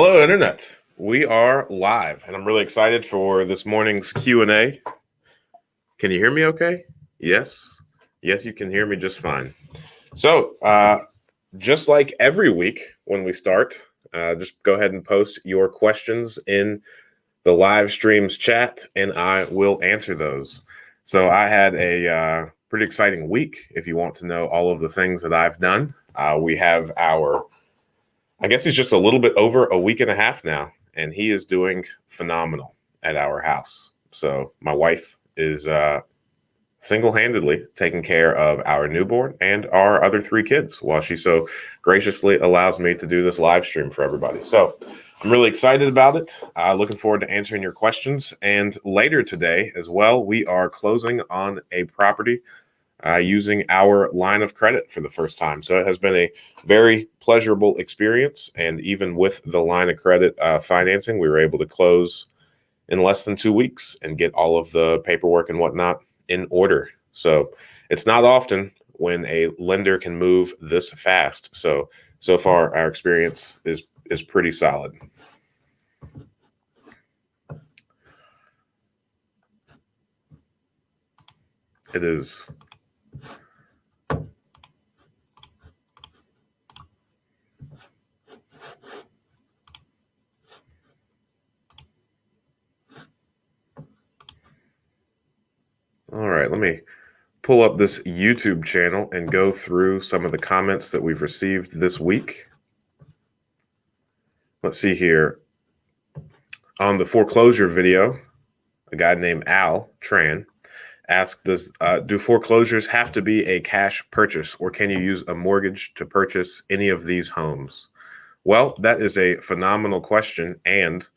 Hello, Internet. We are live, and I'm really excited for this morning's Q&A. Can you hear me okay? Yes. Yes, you can hear me just fine. So, just like every week when we start, just go ahead and post your questions in the live streams chat, and I will answer those. So, I had a pretty exciting week. If you want to know all of the things that I've done, we have I guess he's just a little bit over a week and a half now, and he is doing phenomenal at our house. So my wife is single-handedly taking care of our newborn and our other three kids while she so graciously allows me to do this live stream for everybody. So I'm really excited about it. Looking forward to answering your questions. And later today as well, we are closing on a property using our line of credit for the first time. So it has been a very pleasurable experience. And even with the line of credit financing, we were able to close in less than 2 weeks and get all of the paperwork and whatnot in order. So it's not often when a lender can move this fast. So far, our experience is pretty solid. It is. All right, let me pull up this YouTube channel and go through some of the comments that we've received this week. Let's see here. On the foreclosure video, a guy named Al Tran asked, do foreclosures have to be a cash purchase, or can you use a mortgage to purchase any of these homes? Well, that is a phenomenal question, and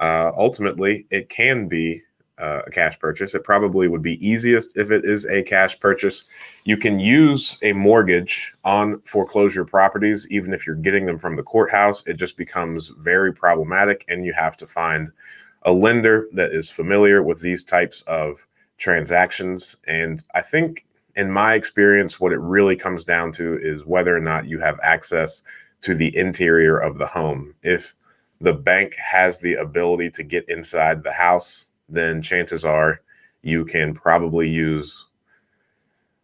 ultimately, it can be a cash purchase. It probably would be easiest if it is a cash purchase. You can use a mortgage on foreclosure properties, even if you're getting them from the courthouse. It just becomes very problematic, and you have to find a lender that is familiar with these types of transactions. And I think, in my experience, what it really comes down to is whether or not you have access to the interior of the home. If the bank has the ability to get inside the house, then chances are you can probably use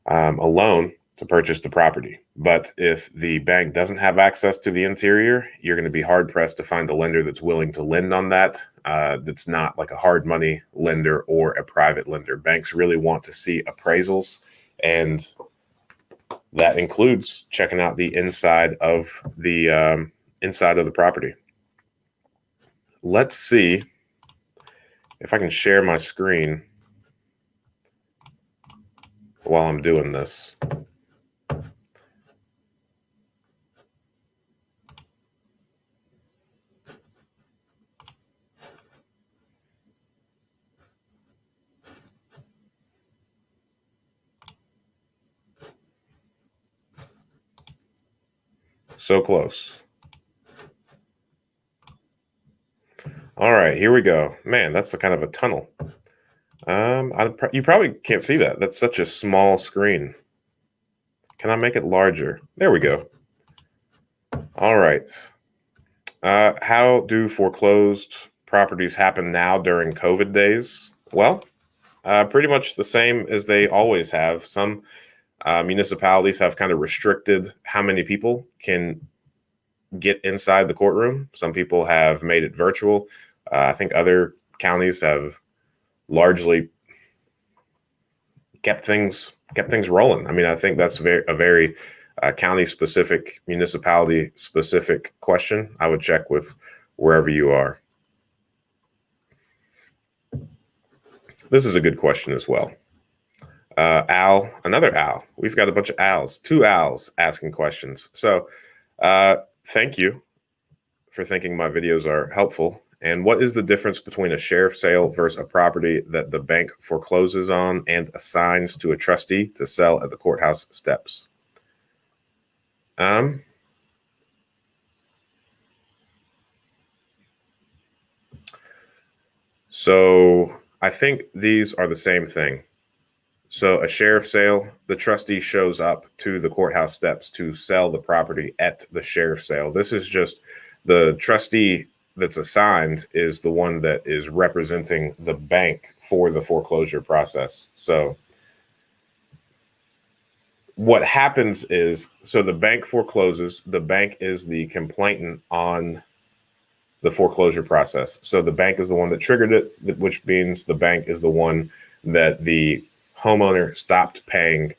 a loan to purchase the property. But if the bank doesn't have access to the interior, you're going to be hard pressed to find a lender that's willing to lend on that. That's not like a hard money lender or a private lender. Banks really want to see appraisals, and that includes checking out the inside of the property. Let's see if I can share my screen while I'm doing this. So close. All right, here we go. Man, that's the kind of a tunnel. You probably can't see that. That's such a small screen. Can I make it larger? There we go. All right. How do foreclosed properties happen now during COVID days? Well, pretty much the same as they always have. Some municipalities have kind of restricted how many people can get inside the courtroom. Some people have made it virtual. I think other counties have largely kept things rolling. I mean, I think that's a very county specific, municipality specific question. I would check with wherever you are. This is a good question as well. Another Al. We've got a bunch of Als, two Als asking questions. So thank you for thinking my videos are helpful. And what is the difference between a sheriff sale versus a property that the bank forecloses on and assigns to a trustee to sell at the courthouse steps? So I think these are the same thing. So a sheriff sale, the trustee shows up to the courthouse steps to sell the property at the sheriff sale. This is just the trustee that's assigned is the one that is representing the bank for the foreclosure process. So what happens is, so the bank forecloses, the bank is the complainant on the foreclosure process. So the bank is the one that triggered it, which means the bank is the one that the homeowner stopped paying.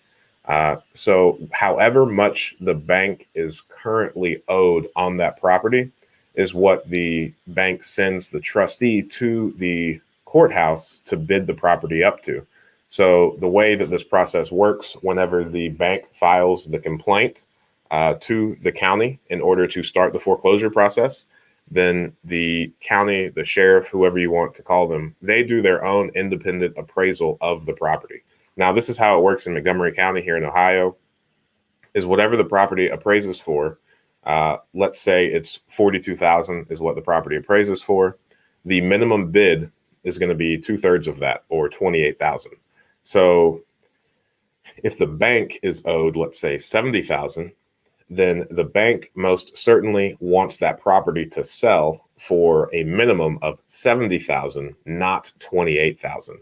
So however much the bank is currently owed on that property is what the bank sends the trustee to the courthouse to bid the property up to. So the way that this process works, whenever the bank files the complaint to the county in order to start the foreclosure process, then the county, the sheriff, whoever you want to call them, they do their own independent appraisal of the property. Now, this is how it works in Montgomery County here in Ohio, is whatever the property appraises for, let's say it's 42,000 is what the property appraises for. The minimum bid is going to be 2/3 of that, or 28,000. So if the bank is owed, let's say 70,000, then the bank most certainly wants that property to sell for a minimum of 70,000, not 28,000.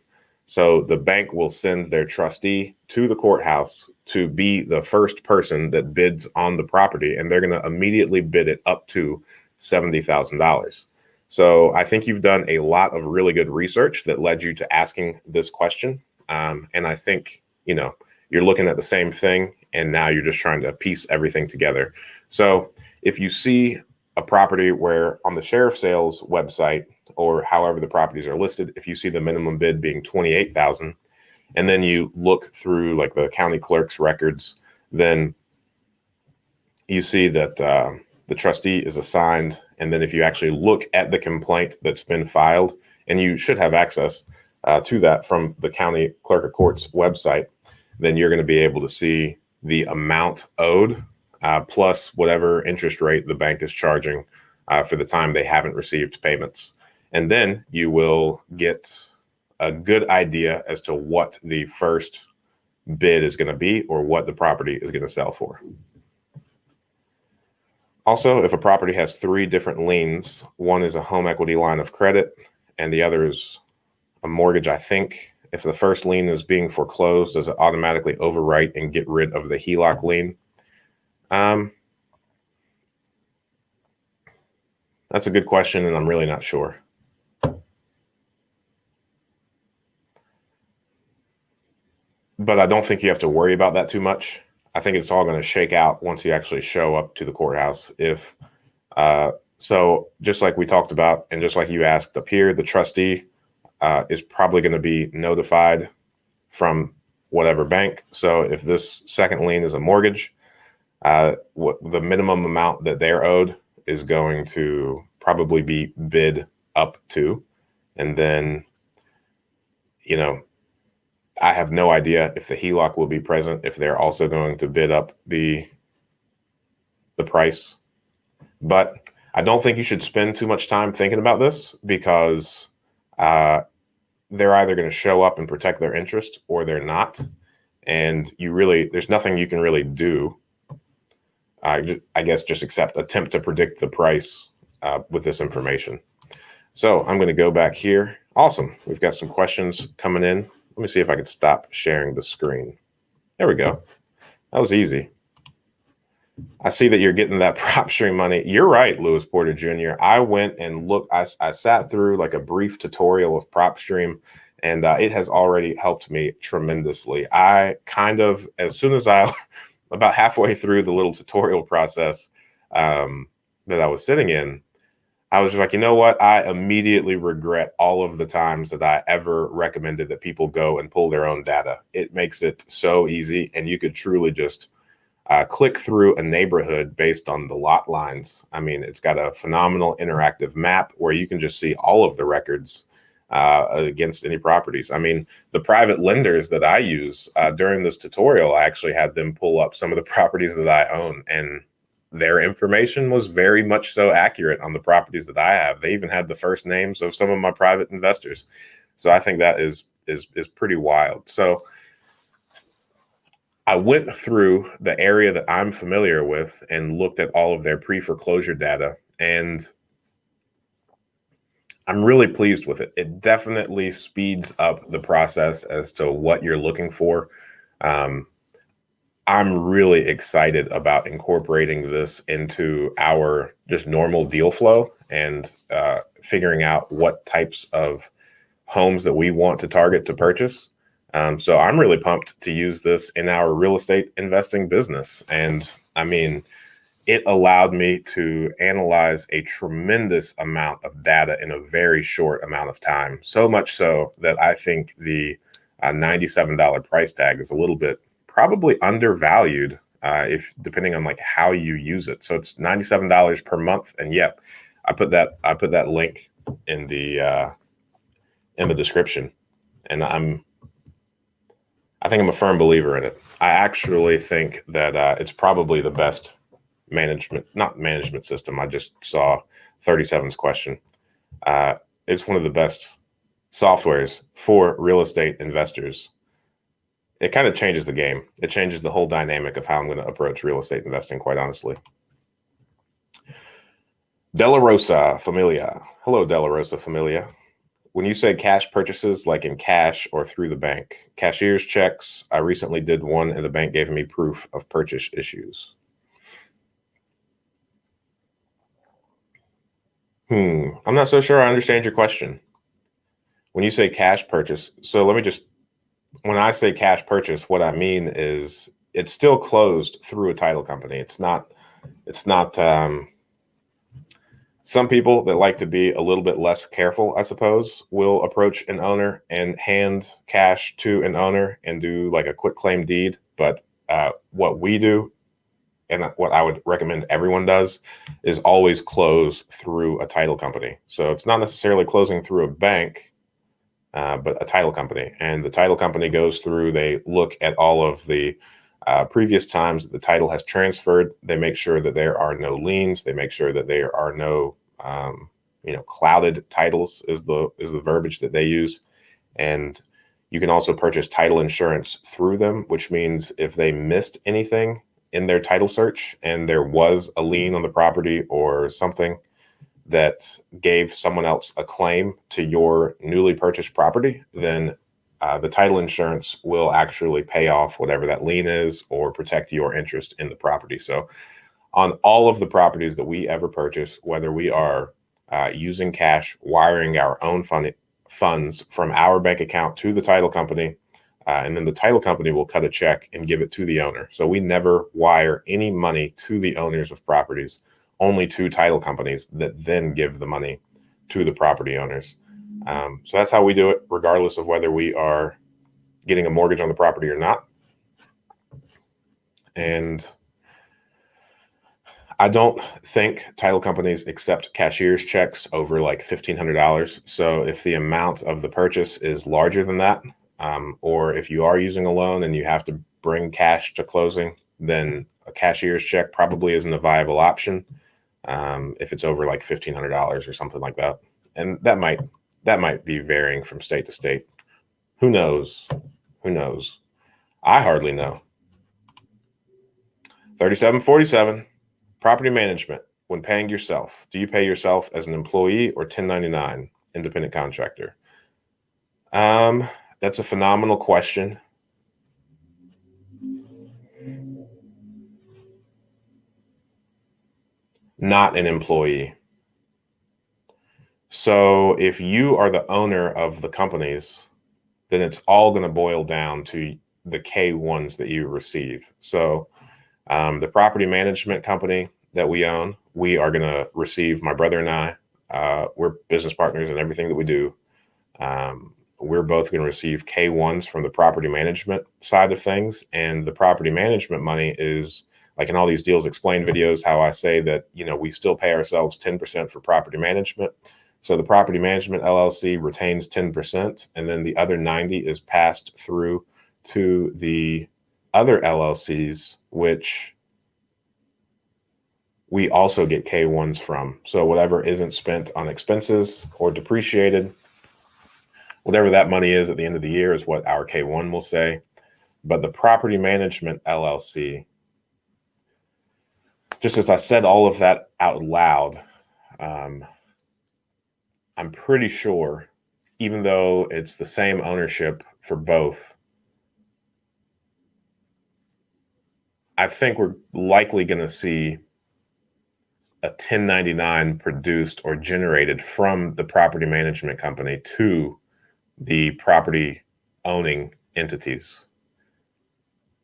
So the bank will send their trustee to the courthouse to be the first person that bids on the property, and they're going to immediately bid it up to $70,000. So I think you've done a lot of really good research that led you to asking this question. And I think, you're looking at the same thing, and now you're just trying to piece everything together. So if you see a property where on the sheriff sales website, or however the properties are listed, if you see the minimum bid being 28,000, and then you look through like the county clerk's records, then you see that the trustee is assigned. And then if you actually look at the complaint that's been filed, and you should have access to that from the county clerk of court's website, then you're going to be able to see the amount owed plus whatever interest rate the bank is charging for the time they haven't received payments. And then you will get a good idea as to what the first bid is going to be, or what the property is going to sell for. Also, if a property has 3 different liens, one is a home equity line of credit and the other is a mortgage, I think. If the first lien is being foreclosed, does it automatically overwrite and get rid of the HELOC lien? That's a good question, and I'm really not sure. But I don't think you have to worry about that too much. I think it's all going to shake out once you actually show up to the courthouse. So just like we talked about, and just like you asked up here, the trustee is probably going to be notified from whatever bank. So if this second lien is a mortgage, what the minimum amount that they're owed is going to probably be bid up to. And then, I have no idea if the HELOC will be present, if they're also going to bid up the price. But I don't think you should spend too much time thinking about this, because they're either going to show up and protect their interest, or they're not. And there's nothing you can really do, I guess, just attempt to predict the price with this information. So I'm going to go back here. Awesome. We've got some questions coming in. Let me see if I can stop sharing the screen. There we go. That was easy. I see that you're getting that prop stream money. You're right, Lewis Porter Jr. I went and looked. I sat through like a brief tutorial of prop stream, and it has already helped me tremendously. I kind of, as soon as about halfway through the little tutorial process that I was sitting in, I was just like, you know what? I immediately regret all of the times that I ever recommended that people go and pull their own data. It makes it so easy, and you could truly just click through a neighborhood based on the lot lines. I mean, it's got a phenomenal interactive map where you can just see all of the records against any properties. I mean, the private lenders that I use during this tutorial, I actually had them pull up some of the properties that I own, and their information was very much so accurate on the properties that I have. They even had the first names of some of my private investors. So I think that is pretty wild. So I went through the area that I'm familiar with and looked at all of their pre-foreclosure data. And I'm really pleased with it. It definitely speeds up the process as to what you're looking for. Um, I'm really excited about incorporating this into our just normal deal flow and figuring out what types of homes that we want to target to purchase. So I'm really pumped to use this in our real estate investing business. And I mean, it allowed me to analyze a tremendous amount of data in a very short amount of time. So much so that I think the $97 price tag is a little bit probably undervalued if depending on like how you use it. So it's $97 per month. And yep, I put that link in the description. And I think I'm a firm believer in it. I actually think that it's probably the best not management system. I just saw 37's question. It's one of the best softwares for real estate investors. It kind of changes the game. It changes the whole dynamic of how I'm going to approach real estate investing, quite honestly. Della Rosa Familia. Hello, Della Rosa Familia. When you say cash purchases, like in cash or through the bank, cashier's checks, I recently did one and the bank gave me proof of purchase issues. I'm not so sure I understand your question. When you say cash purchase, so when I say cash purchase, what I mean is it's still closed through a title company. It's not, some people that like to be a little bit less careful, I suppose, will approach an owner and hand cash to an owner and do like a quit claim deed. But what we do, and what I would recommend everyone does, is always close through a title company. So it's not necessarily closing through a bank, but a title company. And the title company goes through, they look at all of the previous times that the title has transferred. They make sure that there are no liens. They make sure that there are no, clouded titles is the verbiage that they use. And you can also purchase title insurance through them, which means if they missed anything in their title search and there was a lien on the property or something that gave someone else a claim to your newly purchased property, then the title insurance will actually pay off whatever that lien is or protect your interest in the property. So on all of the properties that we ever purchase, whether we are using cash, wiring our own funds from our bank account to the title company, and then the title company will cut a check and give it to the owner. So we never wire any money to the owners of properties, only to title companies that then give the money to the property owners. So that's how we do it, regardless of whether we are getting a mortgage on the property or not. And I don't think title companies accept cashier's checks over like $1,500. So if the amount of the purchase is larger than that, or if you are using a loan and you have to bring cash to closing, then a cashier's check probably isn't a viable option. If it's over like $1,500 or something like that. And that might be varying from state to state. Who knows? I hardly know. 3747, property management. When paying yourself, do you pay yourself as an employee or 1099 independent contractor? That's a phenomenal question. Not an employee. So if you are the owner of the companies, then it's all going to boil down to the K-1s that you receive. So the property management company that we own, we are going to receive, my brother and I, we're business partners in everything that we do. We're both going to receive K-1s from the property management side of things. And the property management money is, like in all these deals explained videos, how I say that, we still pay ourselves 10% for property management. So the property management LLC retains 10%, and then the other 90 is passed through to the other LLCs, which we also get K-1s from. So whatever isn't spent on expenses or depreciated, whatever that money is at the end of the year is what our K-1 will say. But the property management LLC, just as I said all of that out loud, I'm pretty sure, even though it's the same ownership for both, I think we're likely going to see a 1099 produced or generated from the property management company to the property owning entities.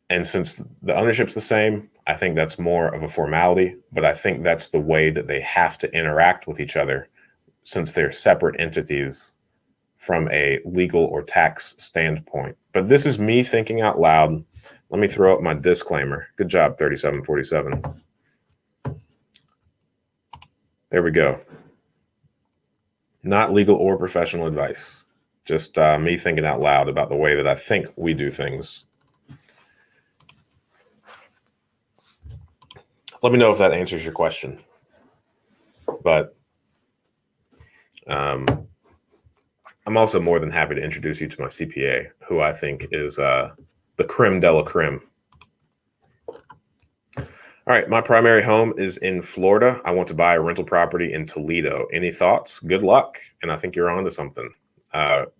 And since the ownership's the same, I think that's more of a formality, but I think that's the way that they have to interact with each other since they're separate entities from a legal or tax standpoint. But this is me thinking out loud. Let me throw up my disclaimer. Good job, 3747. There we go. Not legal or professional advice. Just me thinking out loud about the way that I think we do things. Let me know if that answers your question. But I'm also more than happy to introduce you to my CPA, who I think is the creme de la creme. All right, my primary home is in Florida. I want to buy a rental property in Toledo. Any thoughts? Good luck. And I think you're on to something.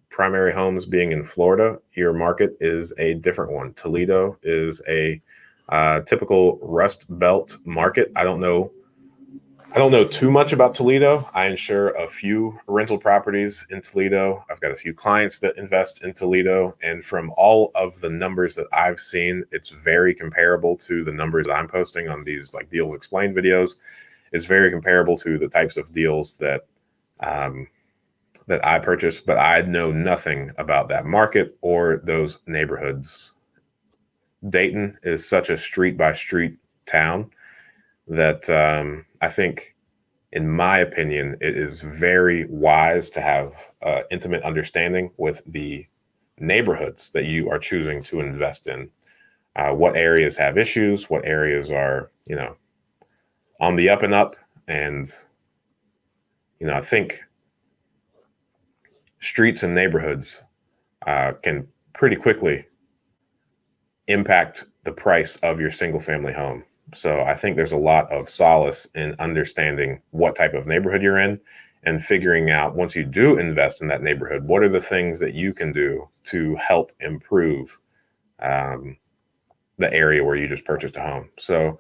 Primary homes being in Florida, your market is a different one. Toledo is a typical Rust Belt market. I don't know too much about Toledo. I insure a few rental properties in Toledo. I've got a few clients that invest in Toledo. And from all of the numbers that I've seen, it's very comparable to the numbers that I'm posting on these like Deals Explained videos. It's very comparable to the types of deals that I purchase, but I know nothing about that market or those neighborhoods. Dayton is such a street by street town that I think, in my opinion, it is very wise to have intimate understanding with the neighborhoods that you are choosing to invest in. What areas have issues? What areas are, on the up and up? And, I think streets and neighborhoods can pretty quickly impact the price of your single family home. So I think there's a lot of solace in understanding what type of neighborhood you're in and figuring out, once you do invest in that neighborhood, what are the things that you can do to help improve the area where you just purchased a home. So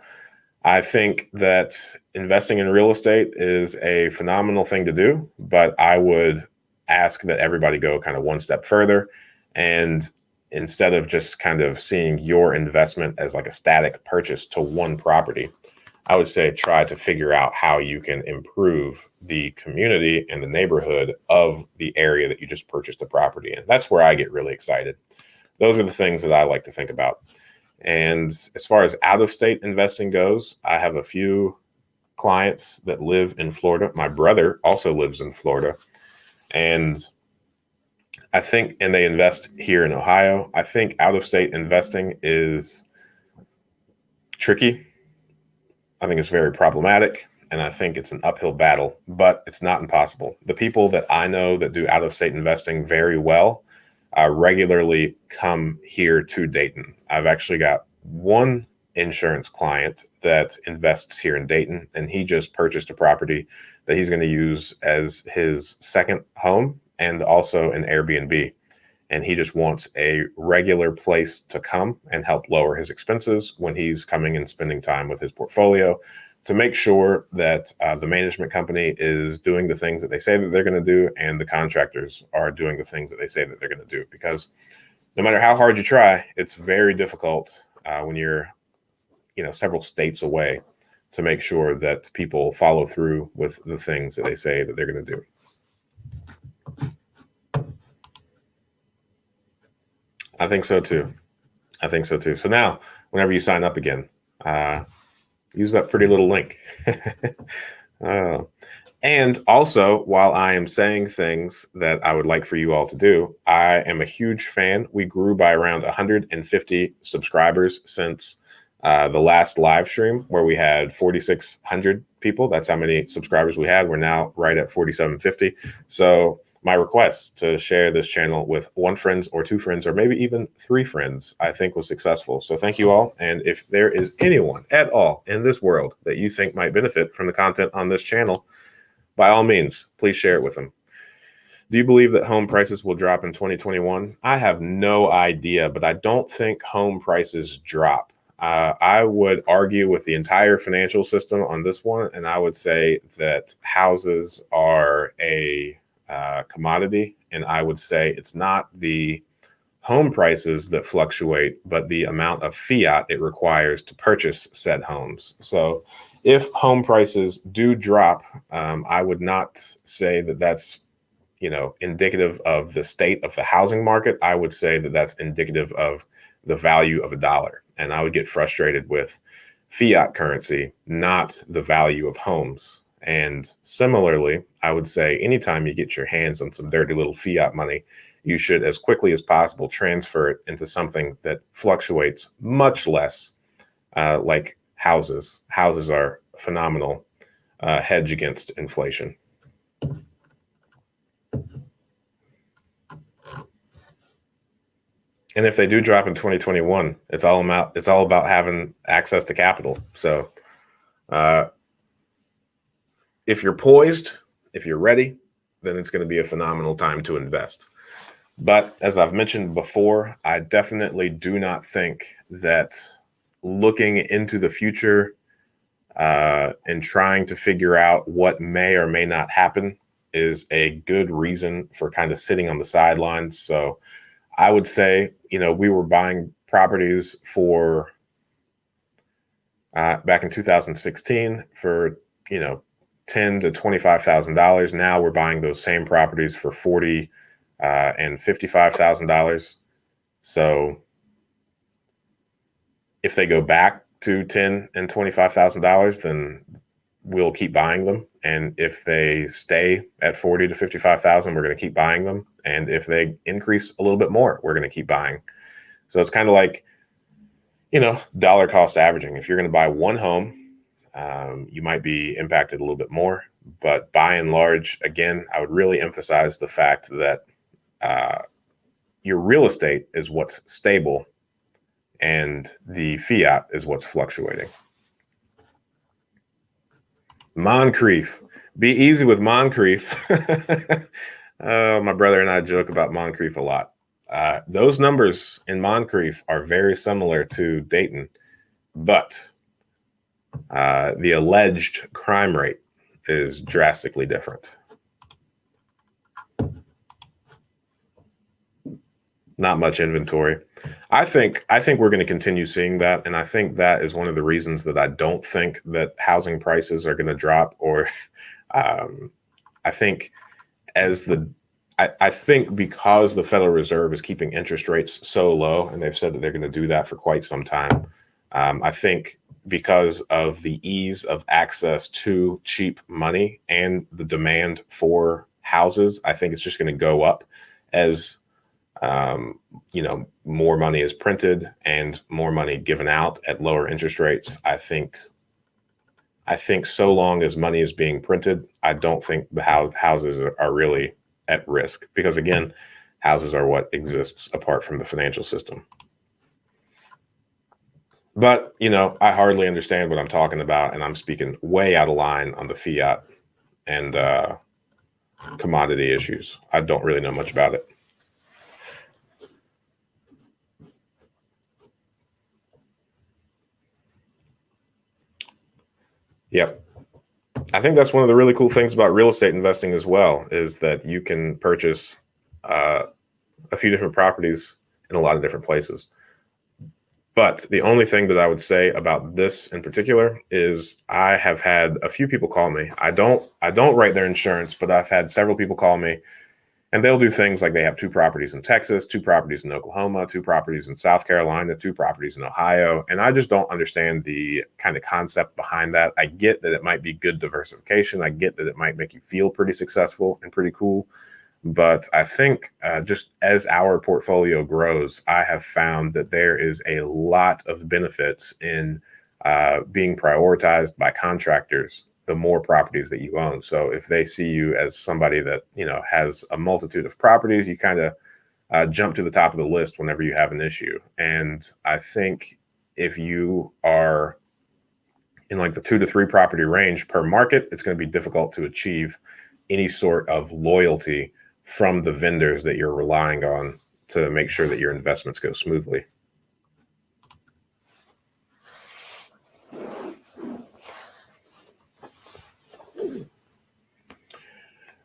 I think that investing in real estate is a phenomenal thing to do, but I would ask that everybody go kind of one step further, and instead of just kind of seeing your investment as like a static purchase to one property, I would say try to figure out how you can improve the community and the neighborhood of the area that you just purchased a property in. That's where I get really excited. Those are the things that I like to think about. And as far as out-of-state investing goes, I have a few clients that live in Florida. My brother also lives in Florida. And I think, and they invest here in Ohio. I think out-of-state investing is tricky. I think it's very problematic, and I think it's an uphill battle, but it's not impossible. The people that I know that do out-of-state investing very well regularly come here to Dayton. I've actually got one insurance client that invests here in Dayton, and he just purchased a property that he's going to use as his second home and also an Airbnb. And he just wants a regular place to come and help lower his expenses when he's coming and spending time with his portfolio, to make sure that the management company is doing the things that they say that they're going to do, and the contractors are doing the things that they say that they're going to do. Because no matter how hard you try, it's very difficult when you're, several states away, to make sure that people follow through with the things that they say that they're going to do. I think so too. So now, whenever you sign up again, use that pretty little link. And also, while I am saying things that I would like for you all to do, I am a huge fan. We grew by around 150 subscribers since the last live stream, where we had 4,600 people. That's how many subscribers we had. We're now right at 4,750. So my request to share this channel with one friend or two friends, or maybe even three friends, I think was successful. So thank you all. And if there is anyone at all in this world that you think might benefit from the content on this channel, by all means, please share it with them. Do you believe that home prices will drop in 2021? I have no idea, but I don't think home prices drop. I would argue with the entire financial system on this one, and I would say that houses are a commodity, and I would say it's not the home prices that fluctuate, but the amount of fiat it requires to purchase said homes. So if home prices do drop, I would not say that that's indicative of the state of the housing market. I would say that that's indicative of the value of a dollar. And I would get frustrated with fiat currency, not the value of homes. And similarly, I would say anytime you get your hands on some dirty little fiat money, you should, as quickly as possible, transfer it into something that fluctuates much less, like houses. Houses are a phenomenal hedge against inflation. And if they do drop in 2021, it's all about having access to capital. So if you're poised, if you're ready, then it's going to be a phenomenal time to invest. But as I've mentioned before, I definitely do not think that looking into the future and trying to figure out what may or may not happen is a good reason for kind of sitting on the sidelines. So I would say, we were buying properties for back in 2016 for, $10,000 to $25,000. Now we're buying those same properties for $40,000 and $55,000. So if they go back to $10,000 and $25,000, then we'll keep buying them. And if they stay at $40,000 to $55,000, we're going to keep buying them. And if they increase a little bit more, we're going to keep buying. So it's kind of like, dollar cost averaging. If you're going to buy one home, you might be impacted a little bit more. But by and large, again, I would really emphasize the fact that your real estate is what's stable and the fiat is what's fluctuating. Moncrief. Be easy with Moncrief. My brother and I joke about Moncrief a lot. Those numbers in Moncrief are very similar to Dayton, but the alleged crime rate is drastically different. Not much inventory. I think we're going to continue seeing that, and I think that is one of the reasons that I don't think that housing prices are going to drop. Or I think I think because the Federal Reserve is keeping interest rates so low, and they've said that they're going to do that for quite some time. I think because of the ease of access to cheap money and the demand for houses, I think it's just going to go up as more money is printed and more money given out at lower interest rates. I think so long as money is being printed, I don't think the houses are really at risk, because again, houses are what exists apart from the financial system. But, I hardly understand what I'm talking about, and I'm speaking way out of line on the fiat and commodity issues. I don't really know much about it. Yep. I think that's one of the really cool things about real estate investing as well, is that you can purchase a few different properties in a lot of different places. But the only thing that I would say about this in particular is I have had a few people call me. I don't write their insurance, but I've had several people call me, and they'll do things like they have 2 properties in Texas, 2 properties in Oklahoma, 2 properties in South Carolina, 2 properties in Ohio. And I just don't understand the kind of concept behind that. I get that it might be good diversification. I get that it might make you feel pretty successful and pretty cool. But I think just as our portfolio grows, I have found that there is a lot of benefits in being prioritized by contractors the more properties that you own. So if they see you as somebody that, has a multitude of properties, you kind of jump to the top of the list whenever you have an issue. And I think if you are in like the 2 to 3 property range per market, it's going to be difficult to achieve any sort of loyalty from the vendors that you're relying on to make sure that your investments go smoothly.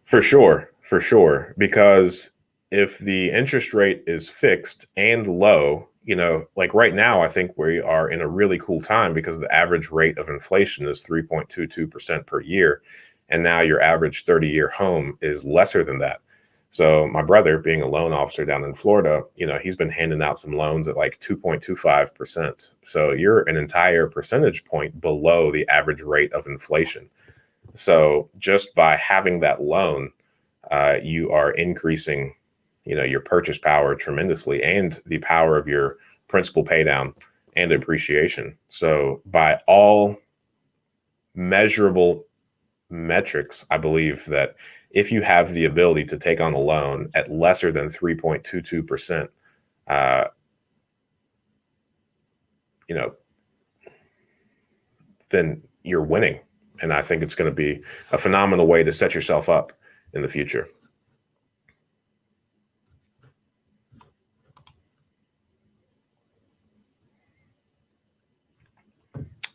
For sure. Because if the interest rate is fixed and low, like right now, I think we are in a really cool time because the average rate of inflation is 3.22% per year. And now your average 30-year home is lesser than that. So my brother, being a loan officer down in Florida, he's been handing out some loans at like 2.25%. So you're an entire percentage point below the average rate of inflation. So just by having that loan, you are increasing, your purchase power tremendously and the power of your principal pay down and appreciation. So by all measurable metrics, I believe that if you have the ability to take on a loan at lesser than 3.22%, then you're winning. And I think it's going to be a phenomenal way to set yourself up in the future.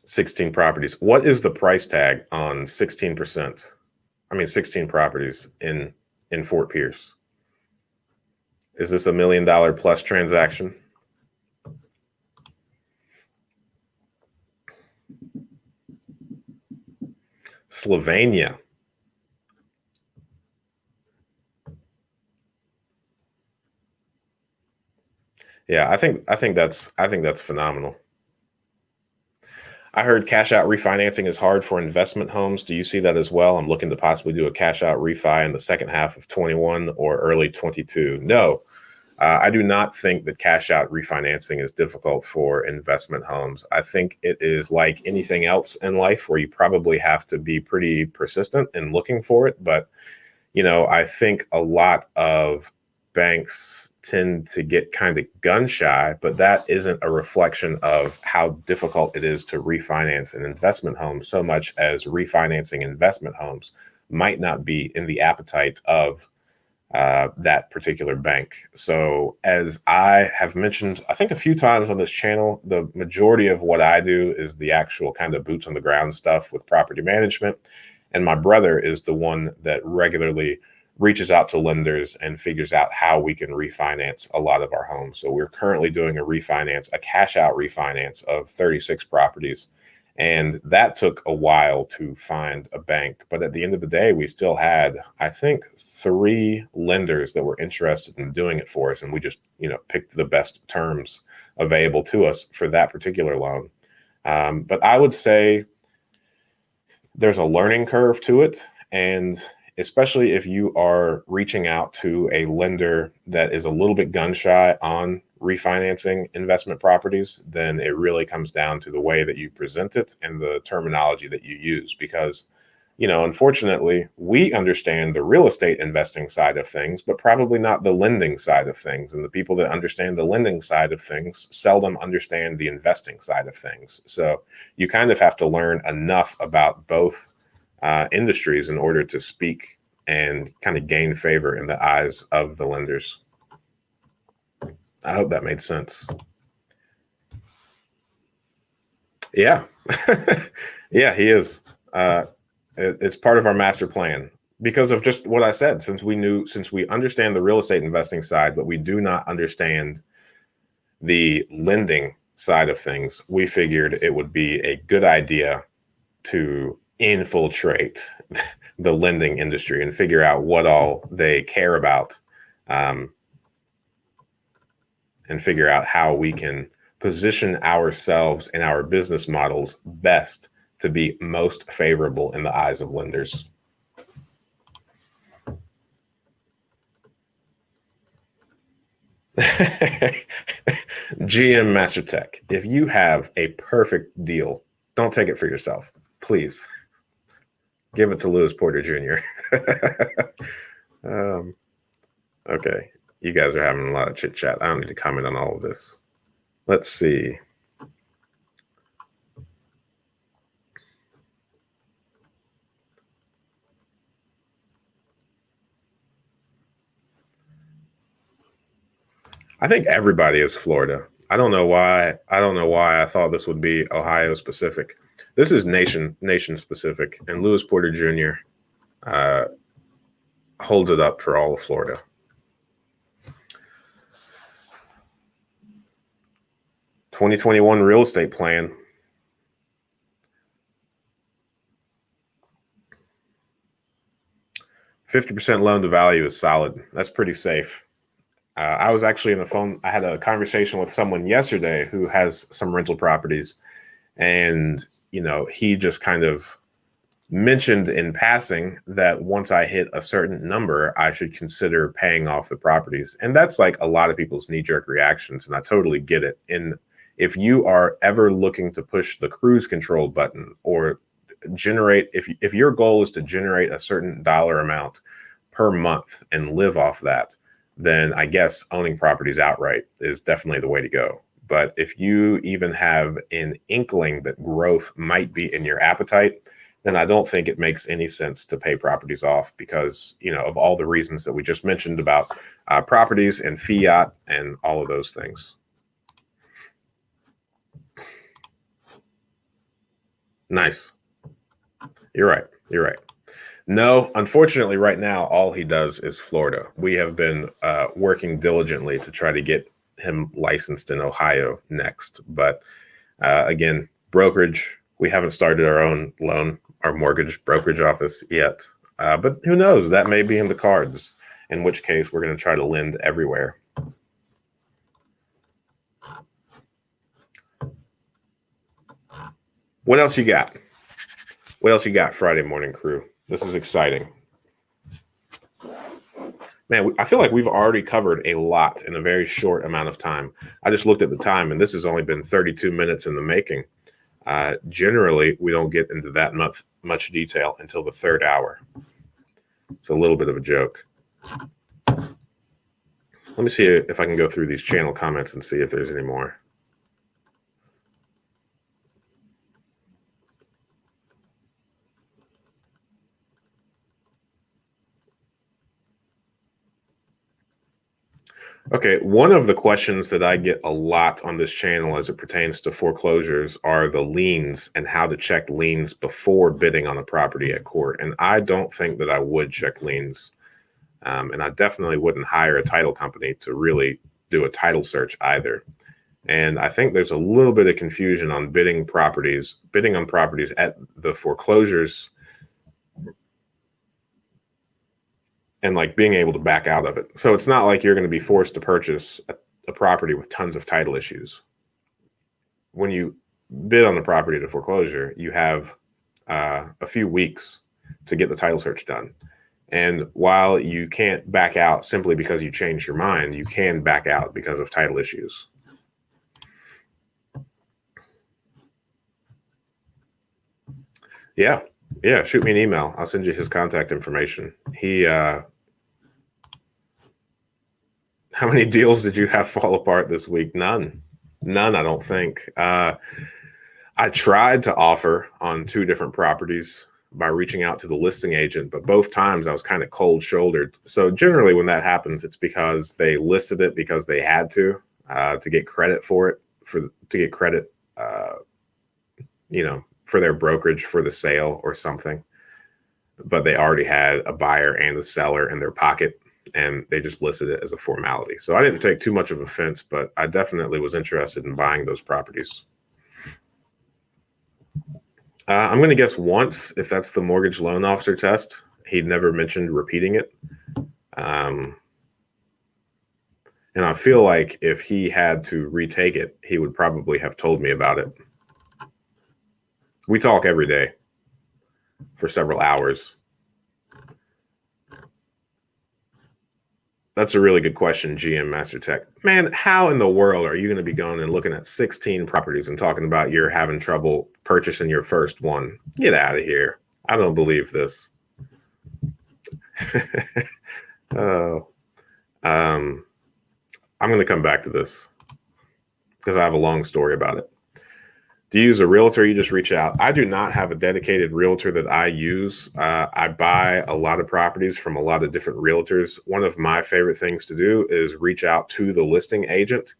$16 properties. What is the price tag on 16%? 16 properties in Fort Pierce. Is this $1 million plus transaction? Slovenia. Yeah, I think that's phenomenal. I heard cash out refinancing is hard for investment homes. Do you see that as well? I'm looking to possibly do a cash out refi in the second half of 21 or early 22. No, I do not think that cash out refinancing is difficult for investment homes. I think it is like anything else in life where you probably have to be pretty persistent in looking for it. But, I think a lot of banks tend to get kind of gun shy, but that isn't a reflection of how difficult it is to refinance an investment home so much as refinancing investment homes might not be in the appetite of that particular bank. So as I have mentioned, I think a few times on this channel, the majority of what I do is the actual kind of boots on the ground stuff with property management. And my brother is the one that regularly reaches out to lenders and figures out how we can refinance a lot of our homes. So we're currently doing a cash out refinance of 36 properties. And that took a while to find a bank. But at the end of the day, we still had, I think, 3 lenders that were interested in doing it for us. And we just, picked the best terms available to us for that particular loan. But I would say there's a learning curve to it. And especially if you are reaching out to a lender that is a little bit gun shy on refinancing investment properties, then it really comes down to the way that you present it and the terminology that you use. Because, unfortunately, we understand the real estate investing side of things, but probably not the lending side of things. And the people that understand the lending side of things seldom understand the investing side of things. So you kind of have to learn enough about both industries in order to speak and kind of gain favor in the eyes of the lenders. I hope that made sense. Yeah. Yeah, he is. It's part of our master plan because of just what I said, since we understand the real estate investing side, but we do not understand the lending side of things, we figured it would be a good idea to infiltrate the lending industry and figure out what all they care about, and figure out how we can position ourselves and our business models best to be most favorable in the eyes of lenders. GM Master Tech, if you have a perfect deal, don't take it for yourself. Please give it to Lewis Porter Jr. Okay. You guys are having a lot of chit chat. I don't need to comment on all of this. Let's see. I think everybody is Florida. I don't know why. I don't know why I thought this would be Ohio specific. This is nation specific, and Lewis Porter Jr. Holds it up for all of Florida. "2021 real estate plan. "50% loan to value is solid. That's pretty safe." I was actually in the phone. I had a conversation with someone yesterday who has some rental properties, and he just kind of mentioned in passing that once I hit a certain number, I should consider paying off the properties. And that's like a lot of people's knee-jerk reactions, and I totally get it. And if you are ever looking to push the cruise control button or generate, if your goal is to generate a certain dollar amount per month and live off that, then I guess owning properties outright is definitely the way to go. But if you even have an inkling that growth might be in your appetite, then I don't think it makes any sense to pay properties off because, of all the reasons that we just mentioned about properties and fiat and all of those things. Nice. You're right. You're right. No, unfortunately, right now, all he does is Florida. We have been working diligently to try to get him licensed in Ohio next. But again, brokerage, we haven't started our mortgage brokerage office yet. But who knows? That may be in the cards, in which case we're going to try to lend everywhere. What else you got? What else you got, Friday morning crew? This is exciting. Man, I feel like we've already covered a lot in a very short amount of time. I just looked at the time, and this has only been 32 minutes in the making. Generally, we don't get into that much detail until the third hour. It's a little bit of a joke. Let me see if I can go through these channel comments and see if there's any more. Okay, one of the questions that I get a lot on this channel as it pertains to foreclosures are the liens and how to check liens before bidding on a property at court. And I don't think that I would check liens. And I definitely wouldn't hire a title company to really do a title search either. And I think there's a little bit of confusion on bidding on properties at the foreclosures and like being able to back out of it. So it's not like you're going to be forced to purchase a property with tons of title issues. When you bid on the property to foreclosure, you have a few weeks to get the title search done. And while you can't back out simply because you changed your mind, you can back out because of title issues. Yeah, shoot me an email. I'll send you his contact information. How many deals did you have fall apart this week? None, I don't think. I tried to offer on 2 different properties by reaching out to the listing agent, but both times I was kind of cold shouldered. So generally when that happens, it's because they listed it because they had to get credit for it, to get credit, for their brokerage for the sale or something. But they already had a buyer and a seller in their pocket, and they just listed it as a formality. So I didn't take too much of offense, but I definitely was interested in buying those properties. I'm going to guess once, if that's the mortgage loan officer test. He never mentioned repeating it. And I feel like if he had to retake it, he would probably have told me about it. We talk every day for several hours. That's a really good question, GM Master Tech. Man, how in the world are you going to be going and looking at 16 properties and talking about you're having trouble purchasing your first one? Get out of here. I don't believe this. Oh, I'm going to come back to this because I have a long story about it. Do you use a realtor? You just reach out. I do not have a dedicated realtor that I use. I buy a lot of properties from a lot of different realtors. One of my favorite things to do is reach out to the listing agent.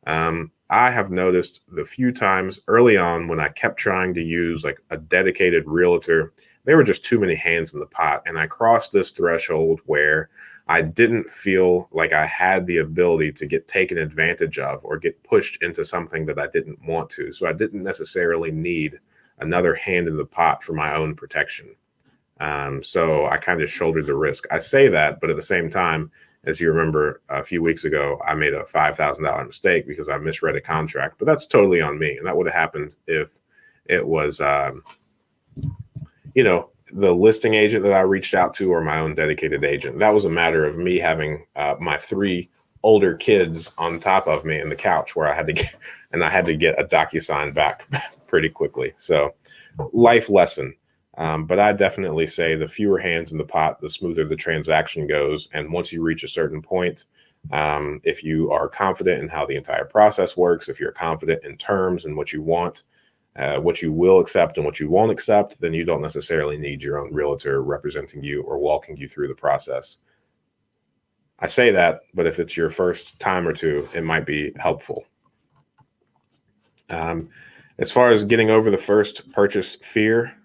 I have noticed the few times early on when I kept trying to use like a dedicated realtor, there were just too many hands in the pot. And I crossed this threshold where I didn't feel like I had the ability to get taken advantage of or get pushed into something that I didn't want to. So I didn't necessarily need another hand in the pot for my own protection. So I kind of shouldered the risk. I say that, but at the same time, as you remember a few weeks ago, I made a $5,000 mistake because I misread a contract, but that's totally on me. And that would have happened if it was, the listing agent that I reached out to or my own dedicated agent. That was a matter of me having my 3 older kids on top of me in the couch where I had to get a DocuSign back pretty quickly. So life lesson. But I definitely say the fewer hands in the pot, the smoother the transaction goes. And once you reach a certain point, if you are confident in how the entire process works, if you're confident in terms and what you want, what you will accept and what you won't accept, then you don't necessarily need your own realtor representing you or walking you through the process. I say that, but if it's your first time or two, it might be helpful. As far as getting over the first purchase fear,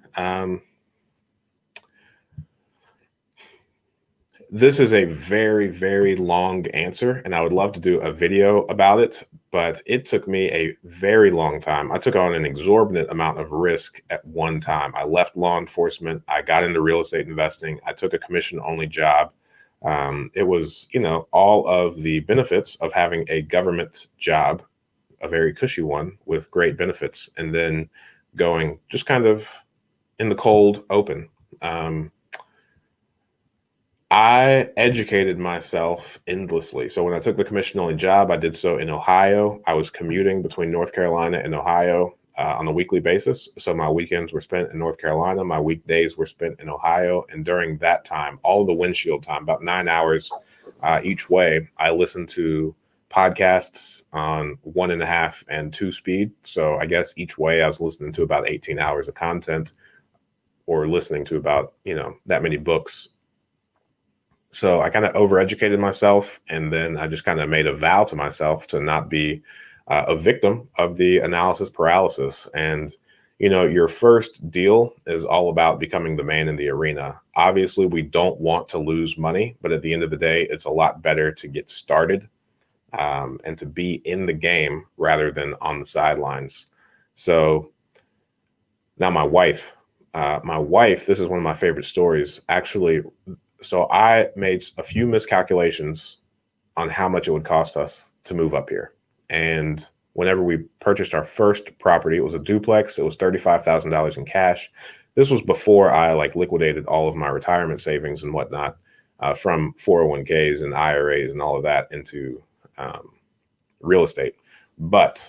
this is a very, very long answer, and I would love to do a video about it, but it took me a very long time. I took on an exorbitant amount of risk at one time. I left law enforcement. I got into real estate investing. I took a commission-only job. It was, all of the benefits of having a government job, a very cushy one with great benefits, and then going just kind of in the cold open. I educated myself endlessly. So when I took the commission-only job, I did so in Ohio. I was commuting between North Carolina and Ohio on a weekly basis. So my weekends were spent in North Carolina. My weekdays were spent in Ohio. And during that time, all the windshield time, about 9 hours each way, I listened to podcasts on 1.5 and 2 speed. So I guess each way I was listening to about 18 hours of content or listening to about, that many books. So I kind of overeducated myself, and then I just kind of made a vow to myself to not be a victim of the analysis paralysis. And, your first deal is all about becoming the man in the arena. Obviously, we don't want to lose money, but at the end of the day, it's a lot better to get started and to be in the game rather than on the sidelines. So now my wife, this is one of my favorite stories, actually. So I made a few miscalculations on how much it would cost us to move up here. And whenever we purchased our first property, it was a duplex. It was $35,000 in cash. This was before I liquidated all of my retirement savings and whatnot from 401ks and IRAs and all of that into real estate. But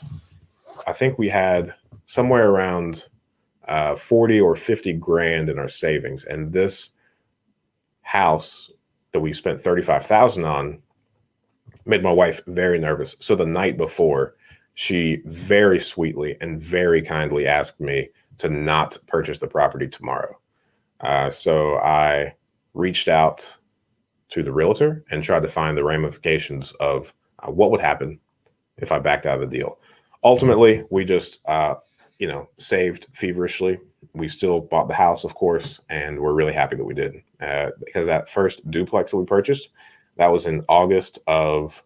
I think we had somewhere around 40 or 50 grand in our savings. And this house that we spent $35,000 on made my wife very nervous. So the night before, she very sweetly and very kindly asked me to not purchase the property tomorrow. So I reached out to the realtor and tried to find the ramifications of what would happen if I backed out of the deal. Ultimately, we just, saved feverishly. We still bought the house, of course, and we're really happy that we did because that first duplex that we purchased, that was in August of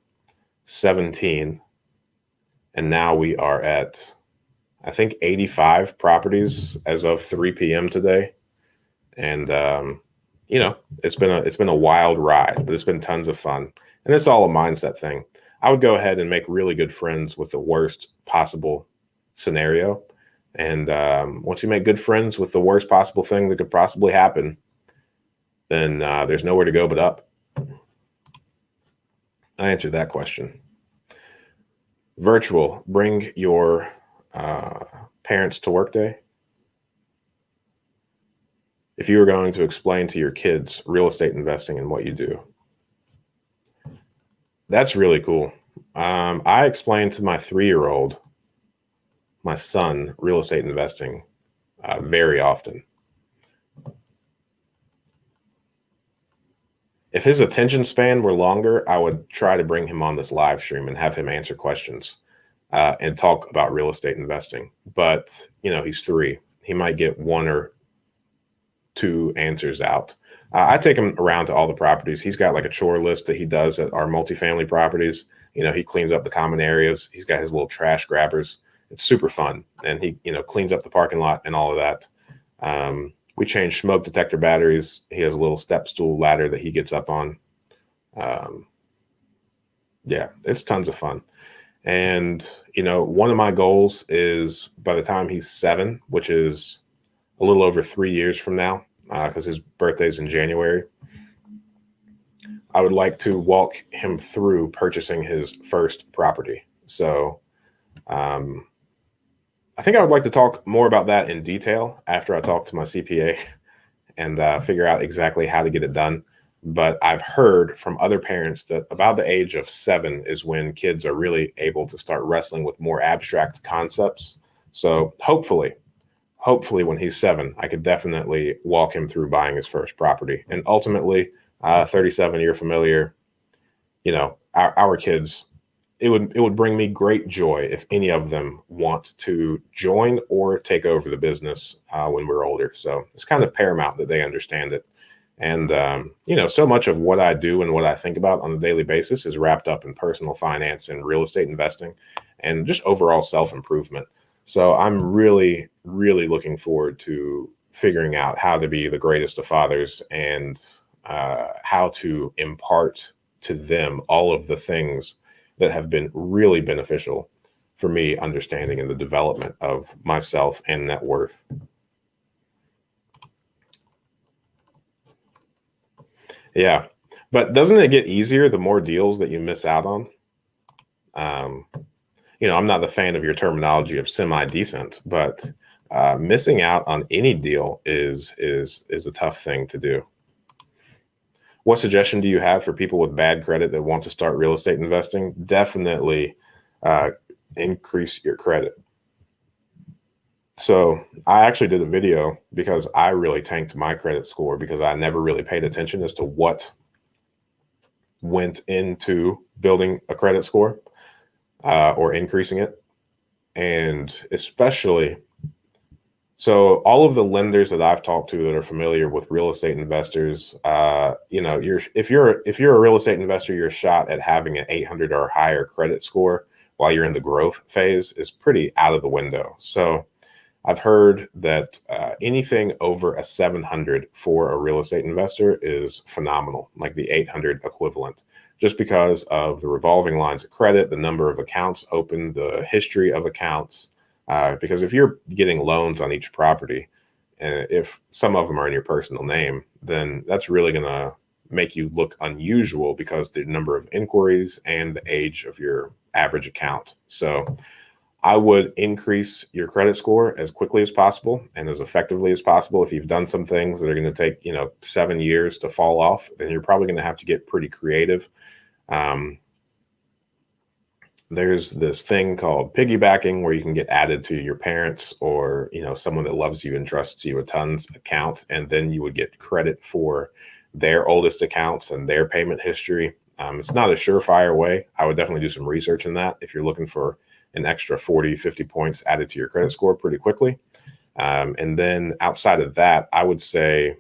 17. And now we are at, I think, 85 properties as of 3 p.m. today. And, it's been a wild ride, but it's been tons of fun. And it's all a mindset thing. I would go ahead and make really good friends with the worst possible scenario. And once you make good friends with the worst possible thing that could possibly happen, then there's nowhere to go but up. I answered that question. Virtual, bring your parents to work day. If you were going to explain to your kids real estate investing and what you do, that's really cool. I explained to my 3-year-old my son real estate investing very often. If his attention span were longer, I would try to bring him on this live stream and have him answer questions and talk about real estate investing. But, he's 3. He might get 1 or 2 answers out. I take him around to all the properties. He's got like a chore list that he does at our multifamily properties. He cleans up the common areas. He's got his little trash grabbers. It's super fun. And he, cleans up the parking lot and all of that. We change smoke detector batteries. He has a little step stool ladder that he gets up on. Yeah, it's tons of fun. And, one of my goals is by the time he's 7, which is a little over 3 years from now, because his birthday's in January, I would like to walk him through purchasing his first property. So I think I would like to talk more about that in detail after I talk to my CPA and figure out exactly how to get it done. But I've heard from other parents that about the age of 7 is when kids are really able to start wrestling with more abstract concepts. So hopefully when he's 7, I could definitely walk him through buying his first property. And ultimately, 37, you're familiar, our kids, it would bring me great joy if any of them want to join or take over the business when we're older. So it's kind of paramount that they understand it. And, so much of what I do and what I think about on a daily basis is wrapped up in personal finance and real estate investing and just overall self-improvement. So I'm really, really looking forward to figuring out how to be the greatest of fathers and how to impart to them all of the things that have been really beneficial for me understanding in the development of myself and net worth. Yeah. But doesn't it get easier the more deals that you miss out on? I'm not the fan of your terminology of semi-decent, but missing out on any deal is a tough thing to do. What suggestion do you have for people with bad credit that want to start real estate investing? Definitely increase your credit. So I actually did a video because I really tanked my credit score because I never really paid attention as to what went into building a credit score or increasing it. And especially, so all of the lenders that I've talked to that are familiar with real estate investors, if you're a real estate investor, your shot at having an 800 or higher credit score while you're in the growth phase is pretty out of the window. So I've heard that anything over a 700 for a real estate investor is phenomenal, like the 800 equivalent, just because of the revolving lines of credit, the number of accounts open, the history of accounts. Because if you're getting loans on each property, and if some of them are in your personal name, then that's really going to make you look unusual because the number of inquiries and the age of your average account. So I would increase your credit score as quickly as possible and as effectively as possible. If you've done some things that are going to take, 7 years to fall off, then you're probably going to have to get pretty creative. There's this thing called piggybacking where you can get added to your parents or, someone that loves you and trusts you a tons account, and then you would get credit for their oldest accounts and their payment history. It's not a surefire way. I would definitely do some research in that if you're looking for an extra 40, 50 points added to your credit score pretty quickly. And then outside of that, I would say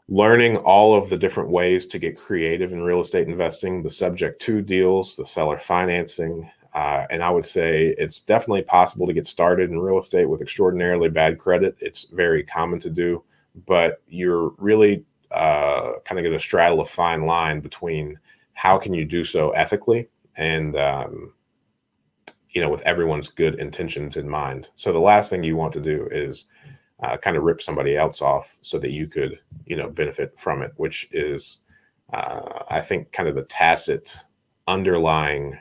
learning all of the different ways to get creative in real estate investing, the subject to deals, the seller financing. And I would say it's definitely possible to get started in real estate with extraordinarily bad credit. It's very common to do, but you're really kind of going to straddle a fine line between how can you do so ethically and, with everyone's good intentions in mind. So the last thing you want to do is kind of rip somebody else off so that you could, benefit from it, which is, I think, kind of the tacit underlying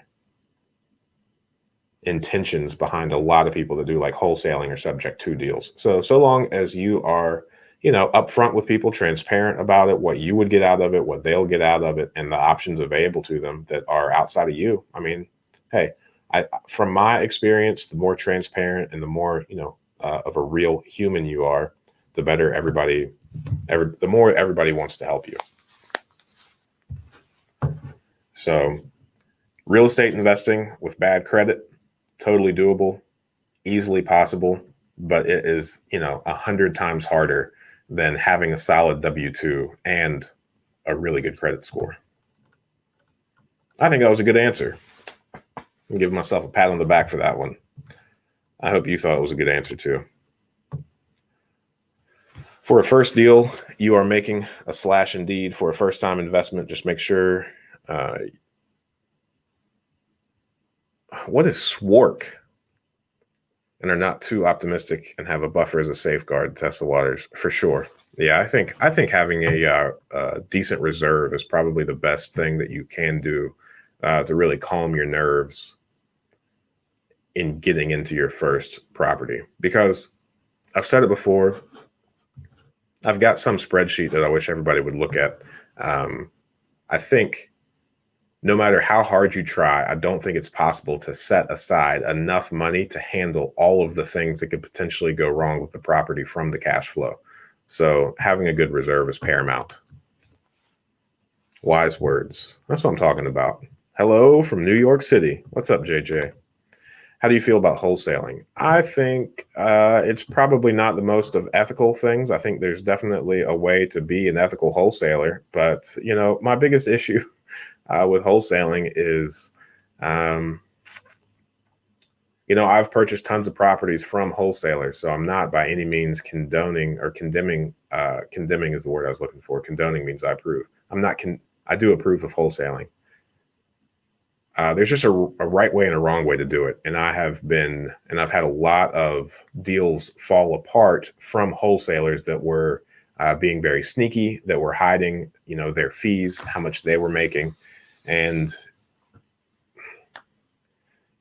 intentions behind a lot of people that do like wholesaling or subject to deals. So long as you are, upfront with people, transparent about it, what you would get out of it, what they'll get out of it, and the options available to them that are outside of you. I mean, hey, From my experience, the more transparent and the more, of a real human you are, the better the more everybody wants to help you. So real estate investing with bad credit, totally doable, easily possible, but it is, 100 times harder than having a solid W-2 and a really good credit score. I think that was a good answer. I'm giving myself a pat on the back for that one. I hope you thought it was a good answer too. For a first deal, you are making a slash indeed. For a first-time investment, just make sure. What is SWORK? And are not too optimistic and have a buffer as a safeguard to test the waters for sure. Yeah, I think having a decent reserve is probably the best thing that you can do to really calm your nerves in getting into your first property. Because I've said it before, I've got some spreadsheet that I wish everybody would look at. I think no matter how hard you try, I don't think it's possible to set aside enough money to handle all of the things that could potentially go wrong with the property from the cash flow. So having a good reserve is paramount. Wise words. That's what I'm talking about. Hello from New York City. What's up, JJ? How do you feel about wholesaling? I think it's probably not the most of ethical things. I think there's definitely a way to be an ethical wholesaler. But, my biggest issue with wholesaling is, I've purchased tons of properties from wholesalers. So I'm not by any means condoning or condemning. Condemning is the word I was looking for. Condoning means I approve. I do approve of wholesaling. There's just a right way and a wrong way to do it. And I've had a lot of deals fall apart from wholesalers that were being very sneaky, that were hiding, their fees, how much they were making. And,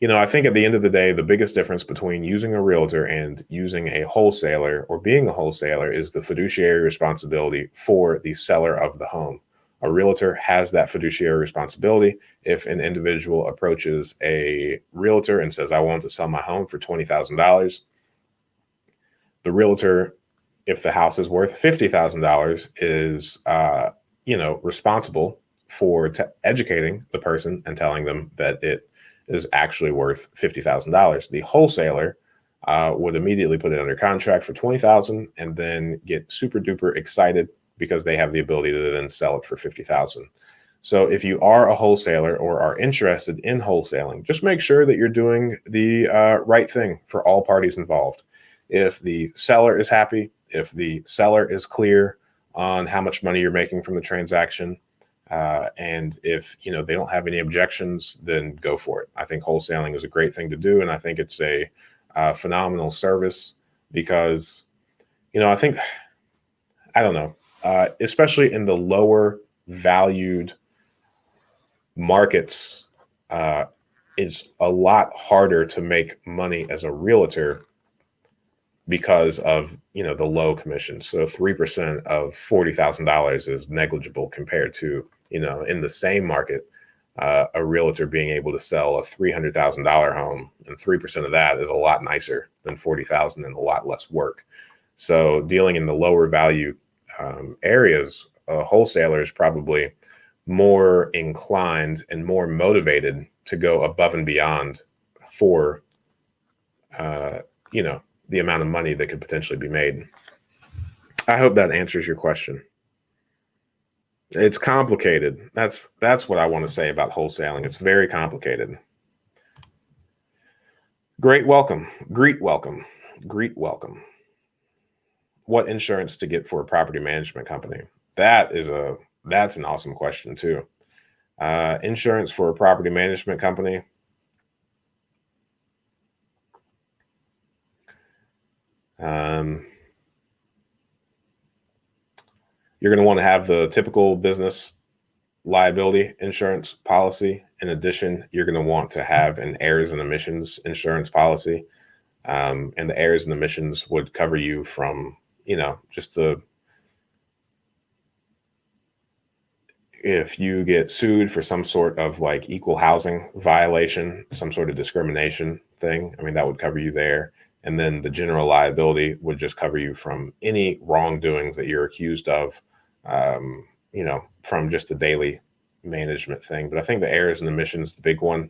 I think at the end of the day, the biggest difference between using a realtor and using a wholesaler or being a wholesaler is the fiduciary responsibility for the seller of the home. A realtor has that fiduciary responsibility. If an individual approaches a realtor and says, I want to sell my home for $20,000, the realtor, if the house is worth $50,000, is, responsible for educating the person and telling them that it is actually worth $50,000. The wholesaler would immediately put it under contract for $20,000 and then get super duper excited because they have the ability to then sell it for $50,000. So if you are a wholesaler or are interested in wholesaling, just make sure that you're doing the right thing for all parties involved. If the seller is happy, if the seller is clear on how much money you're making from the transaction, and if they don't have any objections, then go for it. I think wholesaling is a great thing to do, and I think it's a phenomenal service because I don't know. Especially in the lower valued markets, it's a lot harder to make money as a realtor because of the low commission. So 3% of $40,000 is negligible compared to in the same market, a realtor being able to sell a $300,000 home, and 3% of that is a lot nicer than $40,000 and a lot less work. So dealing in the lower value areas, a wholesaler is probably more inclined and more motivated to go above and beyond for, the amount of money that could potentially be made. I hope that answers your question. It's complicated. That's what I want to say about wholesaling. It's very complicated. Greet welcome. What insurance to get for a property management company? That's an awesome question too. Insurance for a property management company. You're going to want to have the typical business liability insurance policy. In addition, you're going to want to have an errors and emissions insurance policy. And the errors and emissions would cover you from, just if you get sued for some sort of like equal housing violation, some sort of discrimination thing, I mean, that would cover you there. And then the general liability would just cover you from any wrongdoings that you're accused of, from just the daily management thing. But I think the errors and omissions, the big one.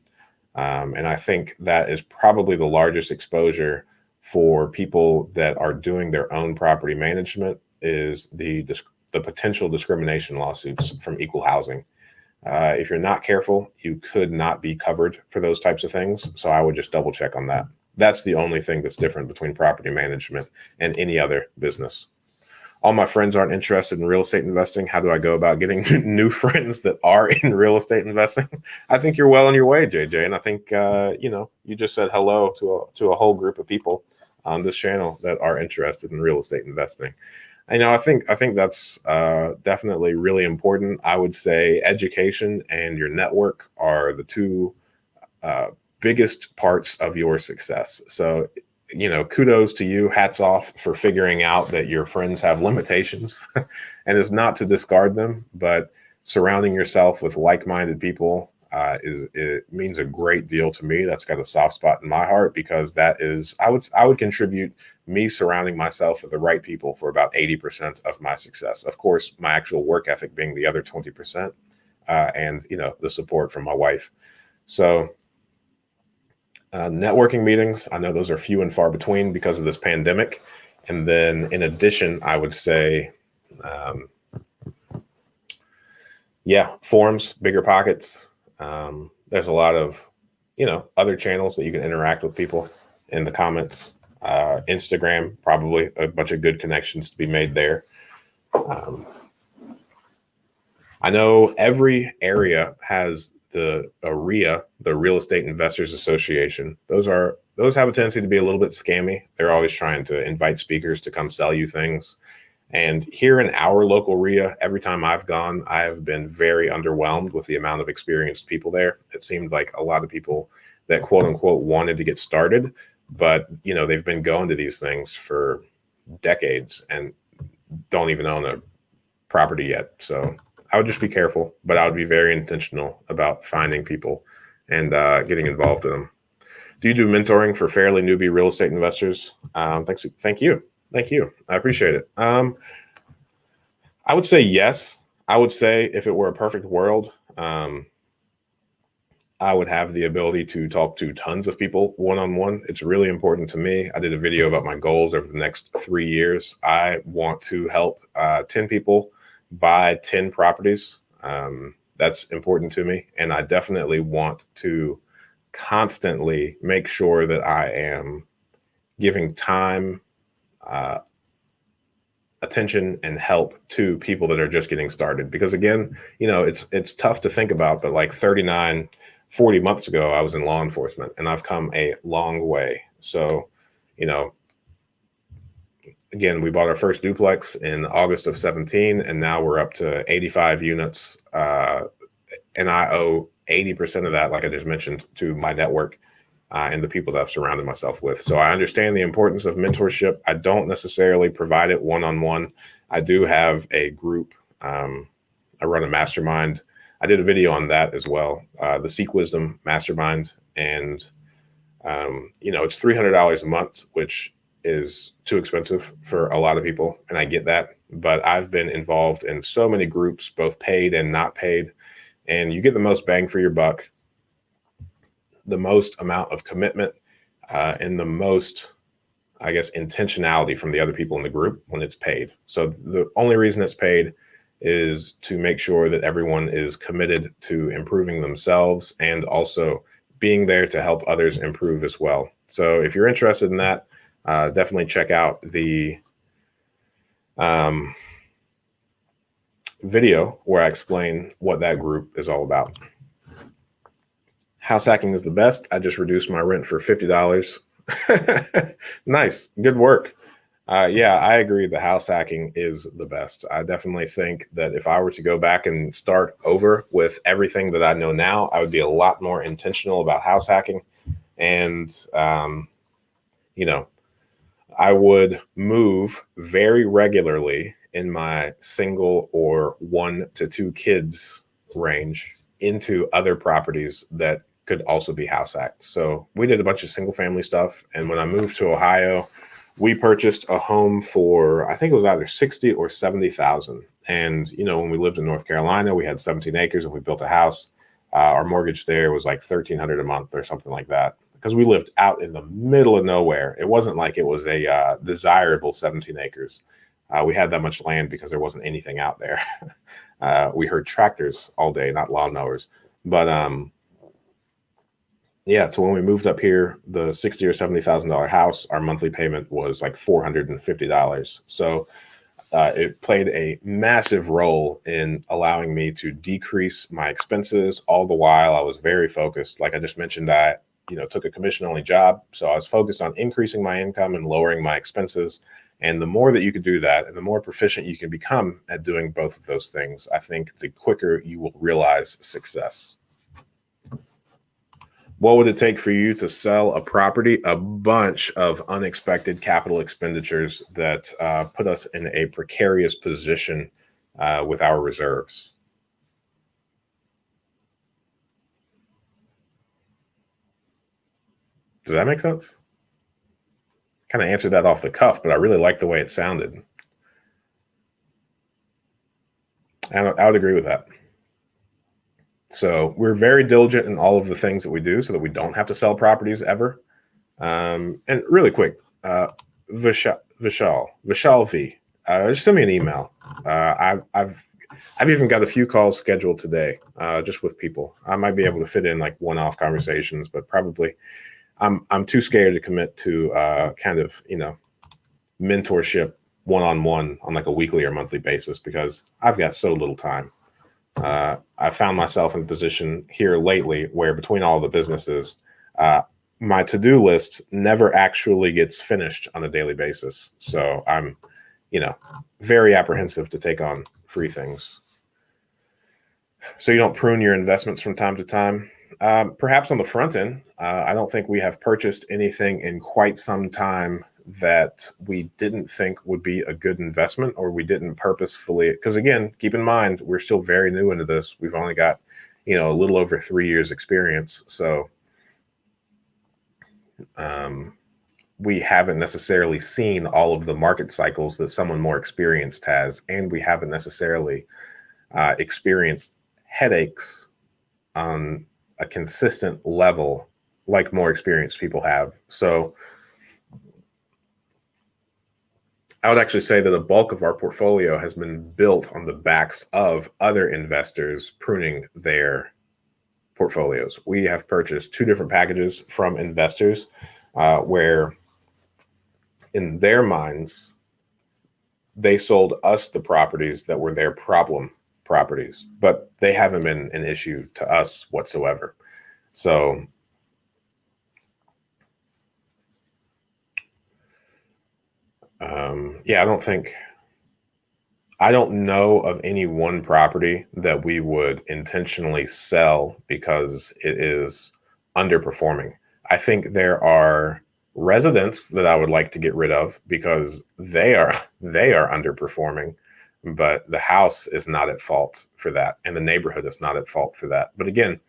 And I think that is probably the largest exposure for people that are doing their own property management is the potential discrimination lawsuits from equal housing. If you're not careful, you could not be covered for those types of things. So I would just double check on that. That's the only thing that's different between property management and any other business. All my friends aren't interested in real estate investing. How do I go about getting new friends that are in real estate investing? I think you're well on your way, JJ. And I think, you just said hello to a whole group of people on this channel that are interested in real estate investing. I think that's definitely really important. I would say education and your network are the two biggest parts of your success. So, kudos to you. Hats off for figuring out that your friends have limitations and it's not to discard them, but surrounding yourself with like-minded people it means a great deal to me. That's got a soft spot in my heart because that is, I would contribute me surrounding myself with the right people for about 80% of my success. Of course, my actual work ethic being the other 20%, and the support from my wife. So networking meetings, I know those are few and far between because of this pandemic. And then in addition, I would say, forums, bigger pockets. There's a lot of, other channels that you can interact with people in the comments. Instagram, probably a bunch of good connections to be made there. I know every area has the REIA, the Real Estate Investors Association. Those have a tendency to be a little bit scammy. They're always trying to invite speakers to come sell you things. And here in our local REIA, every time I've gone, I have been very underwhelmed with the amount of experienced people there. It seemed like a lot of people that quote unquote wanted to get started, but they've been going to these things for decades and don't even own a property yet. So I would just be careful, but I would be very intentional about finding people and getting involved with them. Do you do mentoring for fairly newbie real estate investors? Thank you. I appreciate it. I would say yes. I would say if it were a perfect world, I would have the ability to talk to tons of people one-on-one. It's really important to me. I did a video about my goals over the next 3 years. I want to help 10 people buy 10 properties. That's important to me. And I definitely want to constantly make sure that I am giving time, attention, and help to people that are just getting started. Because again, it's tough to think about, but like 40 months ago, I was in law enforcement and I've come a long way. So, again, we bought our first duplex in August of 17, and now we're up to 85 units. And I owe 80% of that, like I just mentioned, to my network and the people that I've surrounded myself with. So I understand the importance of mentorship. I don't necessarily provide it one-on-one. I do have a group. I run a mastermind. I did a video on that as well, the Seek Wisdom Mastermind. And, it's $300 a month, which is too expensive for a lot of people. And I get that. But I've been involved in so many groups, both paid and not paid. And you get the most bang for your buck, the most amount of commitment, and the most, I guess, intentionality from the other people in the group when it's paid. So the only reason it's paid is to make sure that everyone is committed to improving themselves and also being there to help others improve as well. So if you're interested in that, definitely check out the video where I explain what that group is all about. House hacking is the best. I just reduced my rent for $50. Nice. Good work. Yeah, I agree. The house hacking is the best. I definitely think that if I were to go back and start over with everything that I know now, I would be a lot more intentional about house hacking. And, I would move very regularly in my single or 1 to 2 kids range into other properties that could also be house hacked. So we did a bunch of single family stuff. And when I moved to Ohio, we purchased a home for, I think it was either 60 or 70,000. And, you know, when we lived in North Carolina, we had 17 acres and we built a house. Our mortgage there was like $1,300 a month or something like that, because we lived out in the middle of nowhere. It wasn't like it was a desirable 17 acres. We had that much land because there wasn't anything out there. We heard tractors all day, not lawnmowers. But yeah, so when we moved up here, the $60,000 or $70,000 house, our monthly payment was like $450. So it played a massive role in allowing me to decrease my expenses. All the while, I was very focused. Like I just mentioned, I took a commission-only job, so I was focused on increasing my income and lowering my expenses. And the more that you can do that, and the more proficient you can become at doing both of those things, I think the quicker you will realize success. What would it take for you to sell a property? A bunch of unexpected capital expenditures that put us in a precarious position with our reserves. Does that make sense? Kind of answered that off the cuff, but I really like the way it sounded. And I would agree with that. So we're very diligent in all of the things that we do so that we don't have to sell properties ever. And really quick, Vishal V, just send me an email. I've even got a few calls scheduled today, just with people. I might be able to fit in like one-off conversations, but probably I'm too scared to commit to kind of, mentorship one-on-one on like a weekly or monthly basis because I've got so little time. I found myself in a position here lately where between all the businesses, my to-do list never actually gets finished on a daily basis. So I'm, very apprehensive to take on free things. So you don't prune your investments from time to time. Perhaps on the front end, I don't think we have purchased anything in quite some time that we didn't think would be a good investment, or we didn't purposefully, because again, keep in mind, we're still very new into this. We've only got, a little over 3 years experience. So we haven't necessarily seen all of the market cycles that someone more experienced has. And we haven't necessarily experienced headaches on a consistent level like more experienced people have. So I would actually say that a bulk of our portfolio has been built on the backs of other investors pruning their portfolios. We have purchased 2 different packages from investors where in their minds, they sold us the properties that were their problem properties, but they haven't been an issue to us whatsoever. So I don't know of any one property that we would intentionally sell because it is underperforming. I think there are residents that I would like to get rid of because they are underperforming, but the house is not at fault for that, and the neighborhood is not at fault for that. But again,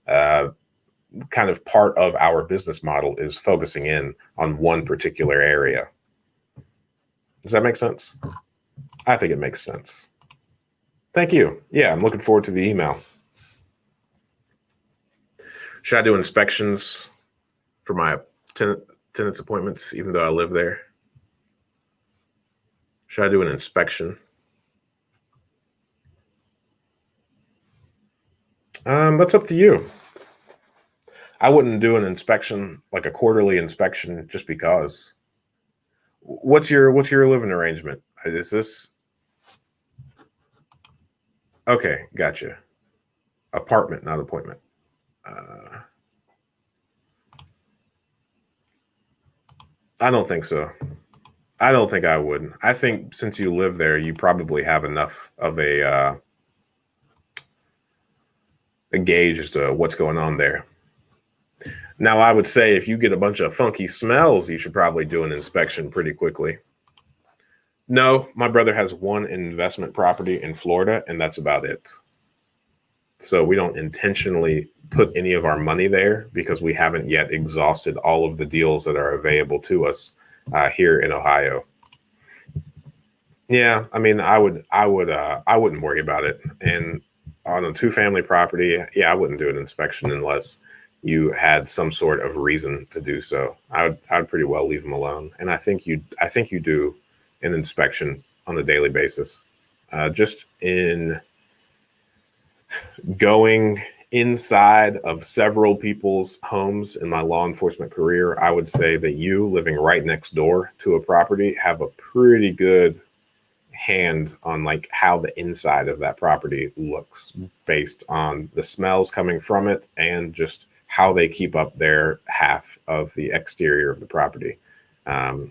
kind of part of our business model is focusing in on one particular area. Does that make sense? I think it makes sense. Thank you. Yeah, I'm looking forward to the email. Should I do inspections for my tenants appointments, even though I live there? Should I do an inspection? That's up to you. I wouldn't do an inspection, like a quarterly inspection, just because. What's your living arrangement? Is this okay? Gotcha. Apartment, not appointment. I don't think so. I don't think I would. I think since you live there, you probably have enough of a gauge as to what's going on there. Now, I would say if you get a bunch of funky smells, you should probably do an inspection pretty quickly. No, my brother has one investment property in Florida, and that's about it. So we don't intentionally put any of our money there because we haven't yet exhausted all of the deals that are available to us here in Ohio. Yeah, I mean, I wouldn't worry about it. And on a two-family property, yeah, I wouldn't do an inspection unless you had some sort of reason to do so. I would pretty well leave them alone. And I think you do an inspection on a daily basis. Just in going inside of several people's homes in my law enforcement career, I would say that you living right next door to a property have a pretty good hand on like how the inside of that property looks based on the smells coming from it and just how they keep up their half of the exterior of the property.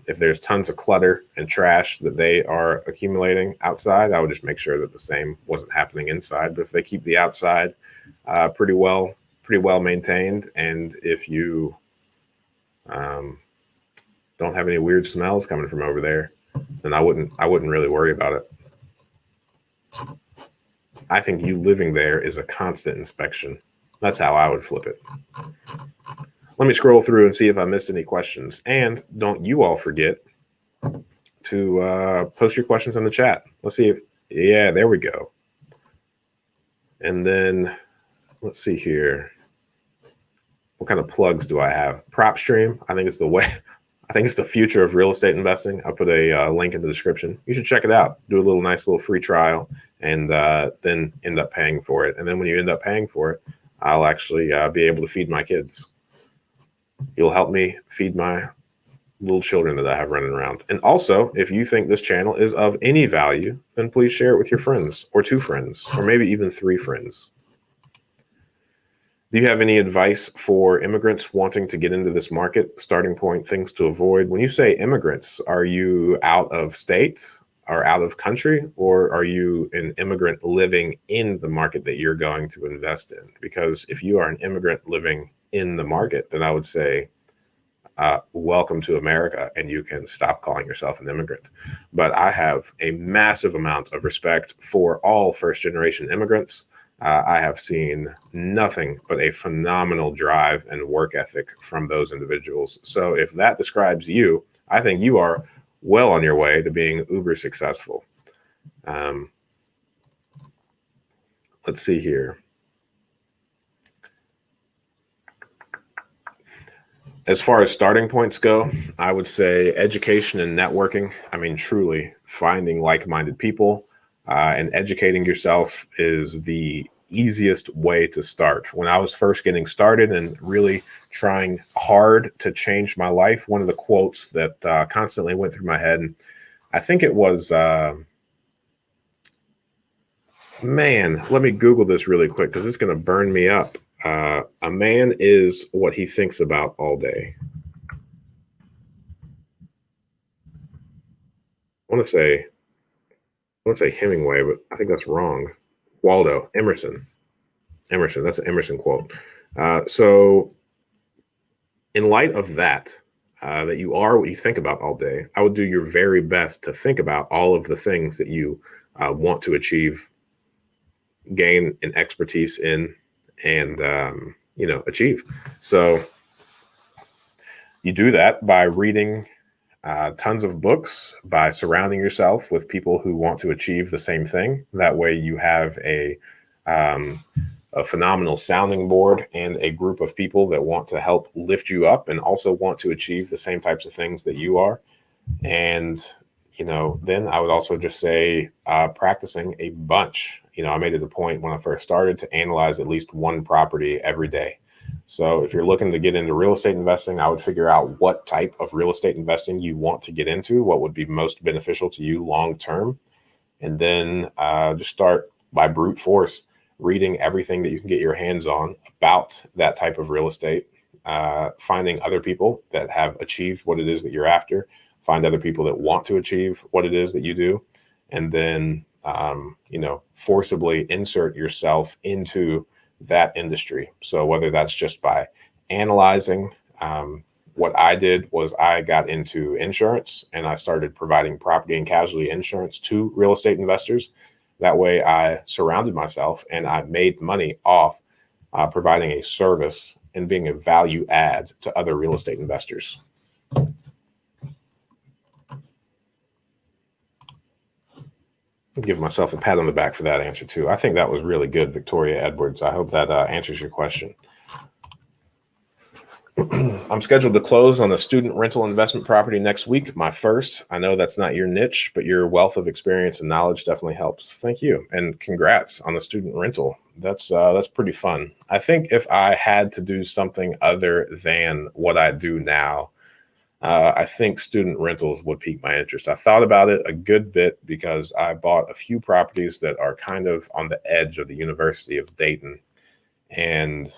If there's tons of clutter and trash that they are accumulating outside, I would just make sure that the same wasn't happening inside. But if they keep the outside pretty well maintained, and if you um, don't have any weird smells coming from over there, then I wouldn't really worry about it. I think you living there is a constant inspection. That's how I would flip it. Let me scroll through and see if I missed any questions. And don't you all forget to post your questions in the chat. Let's see. Yeah, there we go. And then let's see here. What kind of plugs do I have? PropStream. I think it's the way. I think it's the future of real estate investing. I'll put a link in the description. You should check it out. Do a nice little free trial, and then end up paying for it. And then when you end up paying for it, I'll actually be able to feed my kids. You'll help me feed my little children that I have running around. And also, if you think this channel is of any value, then please share it with your friends, or 2 friends, or maybe even 3 friends. Do you have any advice for immigrants wanting to get into this market? Starting point, things to avoid. When you say immigrants, are you out of state or out of country, or are you an immigrant living in the market that you're going to invest in? Because if you are an immigrant living in the market, then I would say, welcome to America, and you can stop calling yourself an immigrant. But I have a massive amount of respect for all first-generation immigrants. I have seen nothing but a phenomenal drive and work ethic from those individuals. So if that describes you, I think you are well on your way to being uber successful. Let's see here. As far as starting points go, I would say education and networking. I mean, truly finding like-minded people and educating yourself is the easiest way to start. When I was first getting started and really trying hard to change my life, one of the quotes that constantly went through my head, and I think it was, man, let me Google this really quick because it's going to burn me up. A man is what he thinks about all day. I want to say Hemingway, but I think that's wrong. Waldo Emerson. That's an Emerson quote. So in light of that, that you are what you think about all day, I would do your very best to think about all of the things that you want to achieve, gain an expertise in, and achieve. So you do that by reading tons of books, by surrounding yourself with people who want to achieve the same thing. That way you have a phenomenal sounding board and a group of people that want to help lift you up and also want to achieve the same types of things that you are. And then I would also just say practicing a bunch. I made it a point when I first started to analyze at least one property every day. So if you're looking to get into real estate investing, I would figure out what type of real estate investing you want to get into, what would be most beneficial to you long term. And then just start by brute force reading everything that you can get your hands on about that type of real estate, finding other people that have achieved what it is that you're after, find other people that want to achieve what it is that you do, and then forcibly insert yourself into that industry. So whether that's just by analyzing what I did was I got into insurance and I started providing property and casualty insurance to real estate investors. That way I surrounded myself and I made money off providing a service and being a value add to other real estate investors. I'll give myself a pat on the back for that answer too. I think that was really good, Victoria Edwards. I hope that answers your question. I'm scheduled to close on a student rental investment property next week, my first. I know that's not your niche, but your wealth of experience and knowledge definitely helps. Thank you, and congrats on the student rental. That's pretty fun. I think if I had to do something other than what I do now, I think student rentals would pique my interest. I thought about it a good bit because I bought a few properties that are kind of on the edge of the University of Dayton, and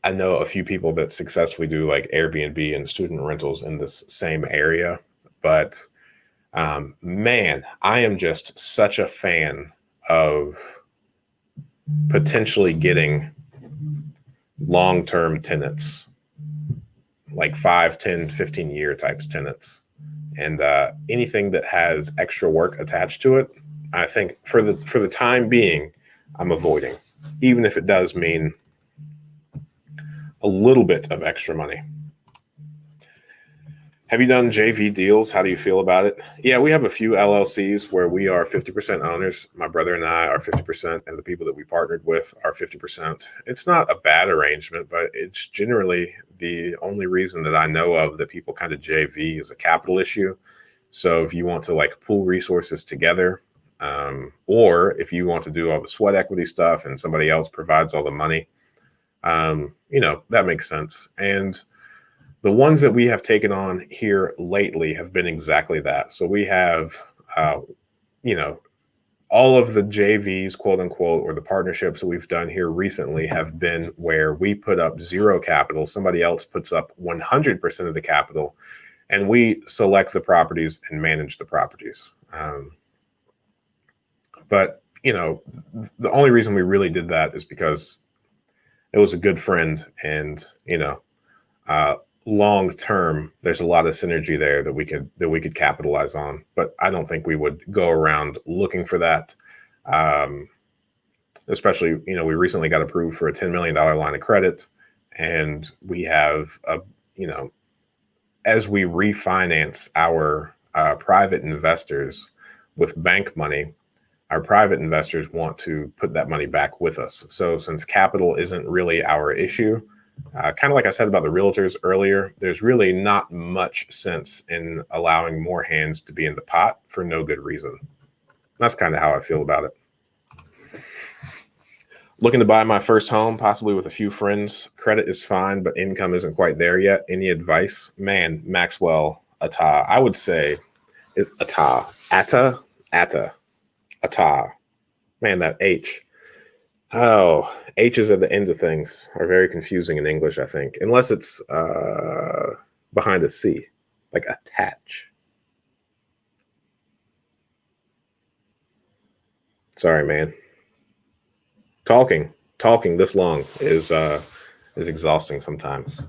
I know a few people that successfully do like Airbnb and student rentals in this same area, but man, I am just such a fan of potentially getting long-term tenants, like 5, 10, 15-year types tenants. And anything that has extra work attached to it, I think for the time being, I'm avoiding, even if it does mean a little bit of extra money. Have you done JV deals? How do you feel about it? Yeah, we have a few LLCs where we are 50% owners. My brother and I are 50%, and the people that we partnered with are 50%. It's not a bad arrangement, but it's generally the only reason that I know of that people kind of JV is a capital issue. So if you want to like pool resources together, or if you want to do all the sweat equity stuff and somebody else provides all the money, that makes sense. And the ones that we have taken on here lately have been exactly that. So we have, all of the JVs, quote unquote, or the partnerships that we've done here recently have been where we put up zero capital. Somebody else puts up 100% of the capital, and we select the properties and manage the properties. But the only reason we really did that is because it was a good friend, and long term, there's a lot of synergy there that we could capitalize on. But I don't think we would go around looking for that. Especially, we recently got approved for a $10 million line of credit, and we have as we refinance our private investors with bank money, our private investors want to put that money back with us. So since capital isn't really our issue, kind of like I said about the realtors earlier, there's really not much sense in allowing more hands to be in the pot for no good reason. That's kind of how I feel about it. Looking to buy my first home, possibly with a few friends. Credit is fine, but income isn't quite there yet. Any advice? Man, Maxwell, Atta. I would say Atta. Man, that H. Oh, H's at the ends of things are very confusing in English, I think, unless it's behind a C, like attach. Sorry, man. Talking this long is exhausting sometimes.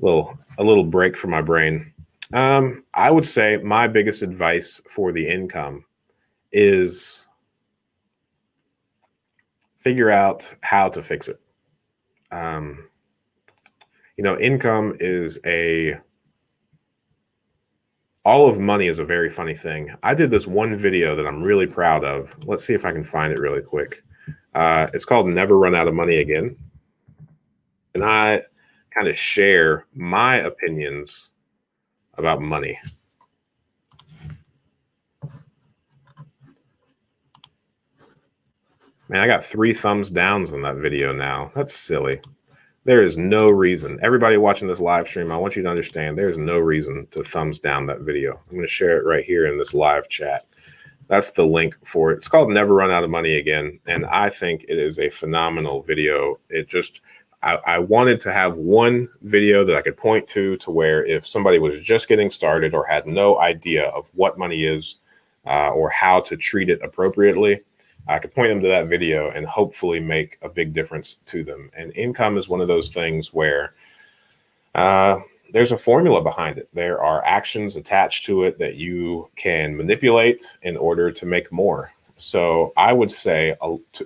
A little break for my brain. I would say my biggest advice for the income is figure out how to fix it. Income is all of money is a very funny thing. I did this one video that I'm really proud of. Let's see if I can find it really quick. It's called Never Run Out of Money Again. And I kind of share my opinions about money. Man, I got 3 thumbs downs on that video now. That's silly. There is no reason. Everybody watching this live stream, I want you to understand there's no reason to thumbs down that video. I'm going to share it right here in this live chat. That's the link for it. It's called Never Run Out of Money Again. And I think it is a phenomenal video. I wanted to have one video that I could point to where if somebody was just getting started or had no idea of what money is or how to treat it appropriately, I could point them to that video and hopefully make a big difference to them. And income is one of those things where Uh, there's a formula behind it. There are actions attached to it that you can manipulate in order to make more. So I would say,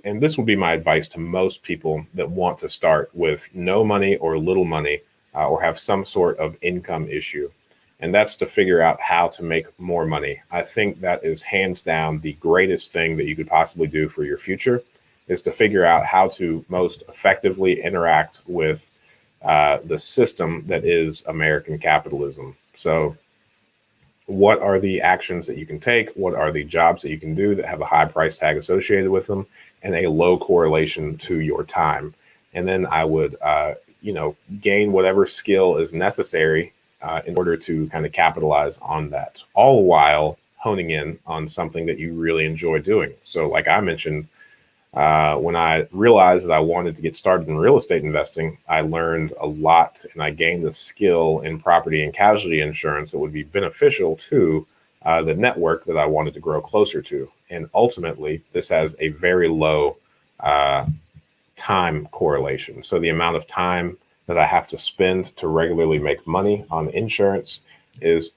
and this would be my advice to most people that want to start with no money or little money, or have some sort of income issue. And that's to figure out how to make more money. I think that is hands down the greatest thing that you could possibly do for your future, is to figure out how to most effectively interact with the system that is American capitalism. So, what are the actions that you can take? What are the jobs that you can do that have a high price tag associated with them and a low correlation to your time? And then I would, gain whatever skill is necessary in order to kind of capitalize on that, all while honing in on something that you really enjoy doing. So, like I mentioned, when I realized that I wanted to get started in real estate investing, I learned a lot and I gained the skill in property and casualty insurance that would be beneficial to the network that I wanted to grow closer to. And ultimately, this has a very low uh, time correlation. So the amount of time that I have to spend to regularly make money on insurance is,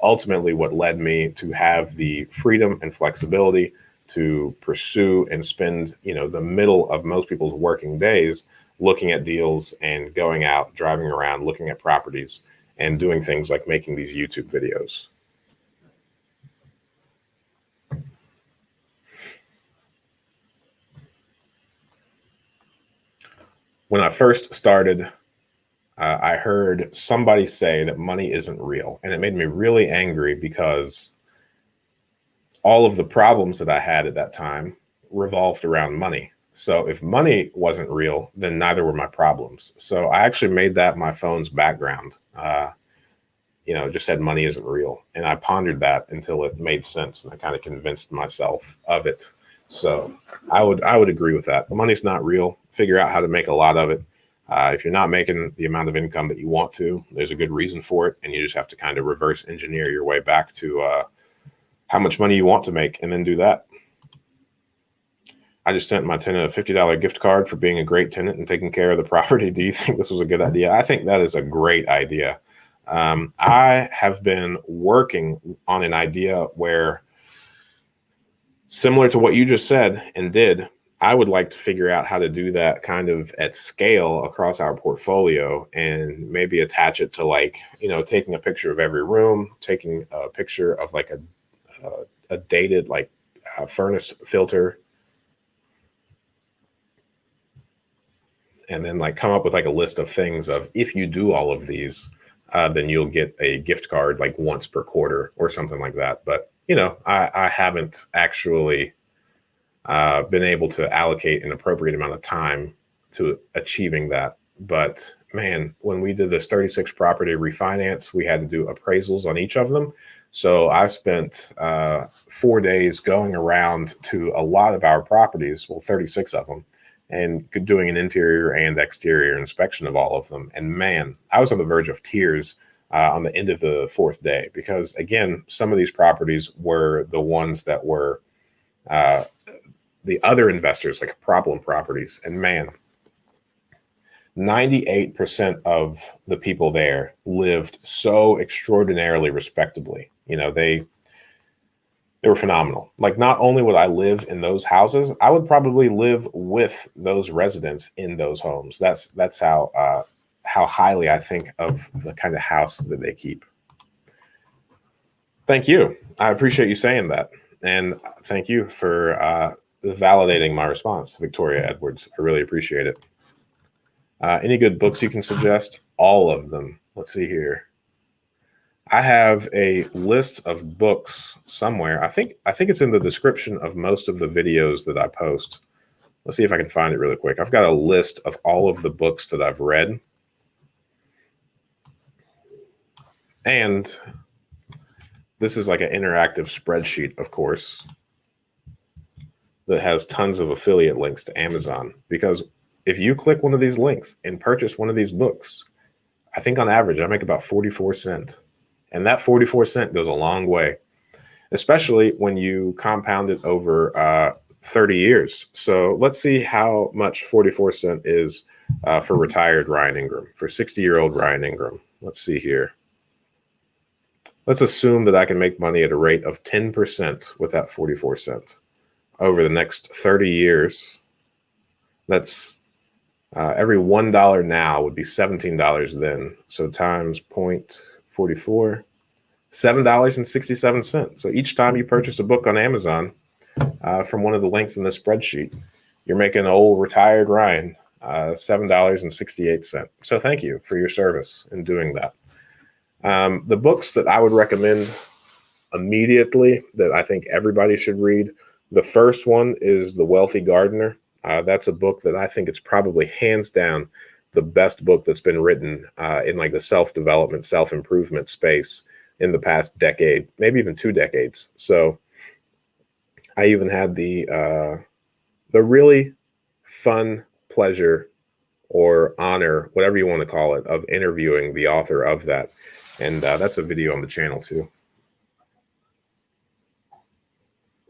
ultimately what led me to have the freedom and flexibility to pursue and spend, the middle of most people's working days looking at deals and going out, driving around, looking at properties and doing things like making these YouTube videos. When I first started, I heard somebody say that money isn't real. And it made me really angry because all of the problems that I had at that time revolved around money. So if money wasn't real, then neither were my problems. So I actually made that my phone's background. Just said money isn't real. And I pondered that until it made sense. And I kind of convinced myself of it. So I would agree with that. Money's not real. Figure out how to make a lot of it. If you're not making the amount of income that you want to, there's a good reason for it. And you just have to kind of reverse engineer your way back to how much money you want to make and then do that. I just sent my tenant a $50 gift card for being a great tenant and taking care of the property. Do you think this was a good idea? I think that is a great idea. I have been working on an idea where, similar to what you just said and did, I would like to figure out how to do that kind of at scale across our portfolio and maybe attach it to taking a picture of every room, taking a picture of like a dated furnace filter, and then come up with a list of things of, if you do all of these, then you'll get a gift card once per quarter or something like that. But I haven't actually been able to allocate an appropriate amount of time to achieving that. But man, when we did this 36 property refinance, we had to do appraisals on each of them. So I spent 4 days going around to a lot of our properties, 36 of them, and doing an interior and exterior inspection of all of them. And man, I was on the verge of tears on the end of the fourth day, because again, some of these properties were the ones that were the other investors, problem properties. And man, 98% of the people there lived so extraordinarily respectably. They were phenomenal. Not only would I live in those houses, I would probably live with those residents in those homes. That's how highly I think of the kind of house that they keep. Thank you. I appreciate you saying that. And thank you for validating my response, Victoria Edwards. I really appreciate it. Any good books you can suggest? All of them. Let's see here. I have a list of books somewhere. I think it's in the description of most of the videos that I post. Let's see if I can find it really quick. I've got a list of all of the books that I've read. And this is an interactive spreadsheet, of course, that has tons of affiliate links to Amazon. Because if you click one of these links and purchase one of these books, I think on average I make about 44 cents. And that 44 cents goes a long way, especially when you compound it over 30 years. So let's see how much 44 cents is for retired Ryan Ingram, for 60-year-old Ryan Ingram. Let's see here. Let's assume that I can make money at a rate of 10% with that 44 cents over the next 30 years. That's every $1 now would be $17 then. So times 0.44, $7.67. So each time you purchase a book on Amazon from one of the links in this spreadsheet, you're making old retired Ryan $7.68. So thank you for your service in doing that. The books that I would recommend immediately that I think everybody should read, the first one is The Wealthy Gardener. That's a book that I think it's probably hands down the best book that's been written in like the self-development, self-improvement space in the past decade, maybe even 2 decades. So I even had the really fun pleasure or honor, whatever you want to call it, of interviewing the author of that. And that's a video on the channel too.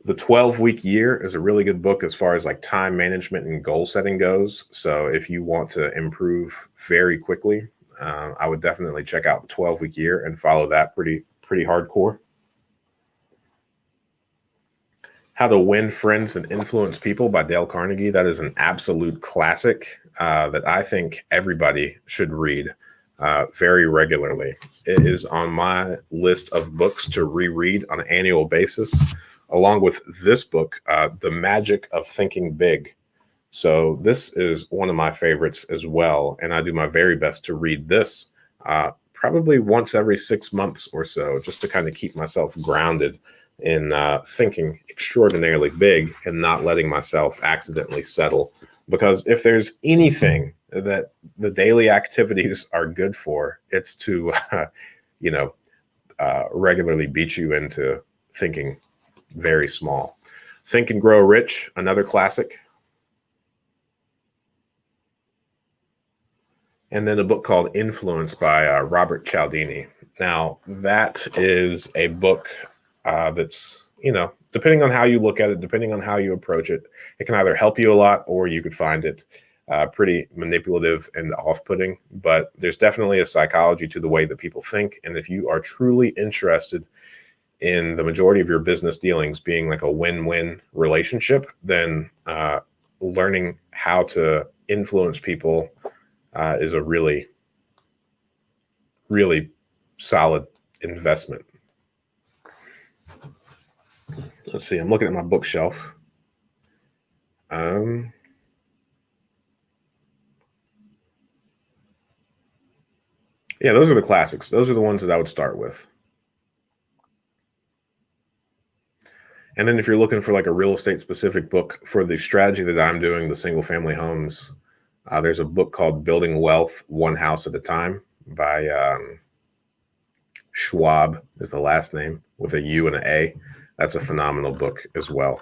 The 12-Week Year is a really good book as far as like time management and goal setting goes. So if you want to improve very quickly, I would definitely check out the 12-Week Year and follow that pretty hardcore. How to Win Friends and Influence People by Dale Carnegie. That is an absolute classic that I think everybody should read very regularly. It is on my list of books to reread on an annual basis, along with this book, The Magic of Thinking Big. So this is one of my favorites as well, and I do my very best to read this probably once every 6 months or so, just to kind of keep myself grounded in thinking extraordinarily big and not letting myself accidentally settle. Because if there's anything that the daily activities are good for, it's to, regularly beat you into thinking very small. Think and Grow Rich, another classic. And then a book called Influence by Robert Cialdini. Now, that is a book that's, depending on how you look at it, depending on how you approach it, it can either help you a lot or you could find it pretty manipulative and off-putting. But there's definitely a psychology to the way that people think. And if you are truly interested in the majority of your business dealings being like a win-win relationship, then learning how to influence people is a really, really solid investment. Let's see, I'm looking at my bookshelf. Yeah, those are the classics. Those are the ones that I would start with. And then if you're looking for like a real estate specific book for the strategy that I'm doing, the single family homes, there's a book called Building Wealth One House at a Time by Schwab is the last name with a U and an A. That's a phenomenal book as well.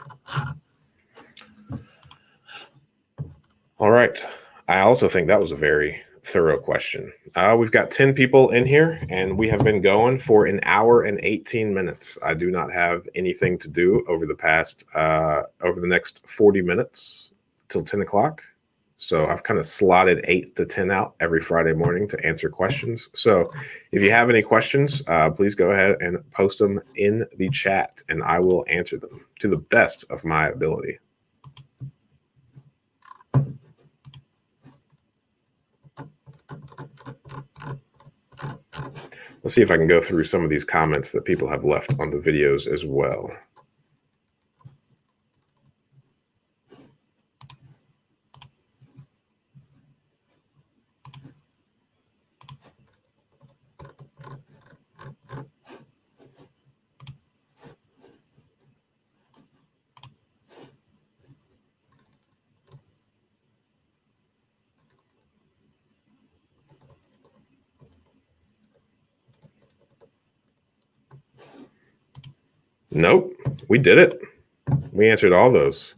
All right. I also think that was a very thorough question. We've got 10 people in here and we have been going for 1 hour and 18 minutes. I do not have anything to do over the next 40 minutes till 10 o'clock. So I've kind of slotted 8 to 10 out every Friday morning to answer questions. So if you have any questions, please go ahead and post them in the chat and I will answer them to the best of my ability. Let's see if I can go through some of these comments that people have left on the videos as well. Nope, we did it. We answered all those.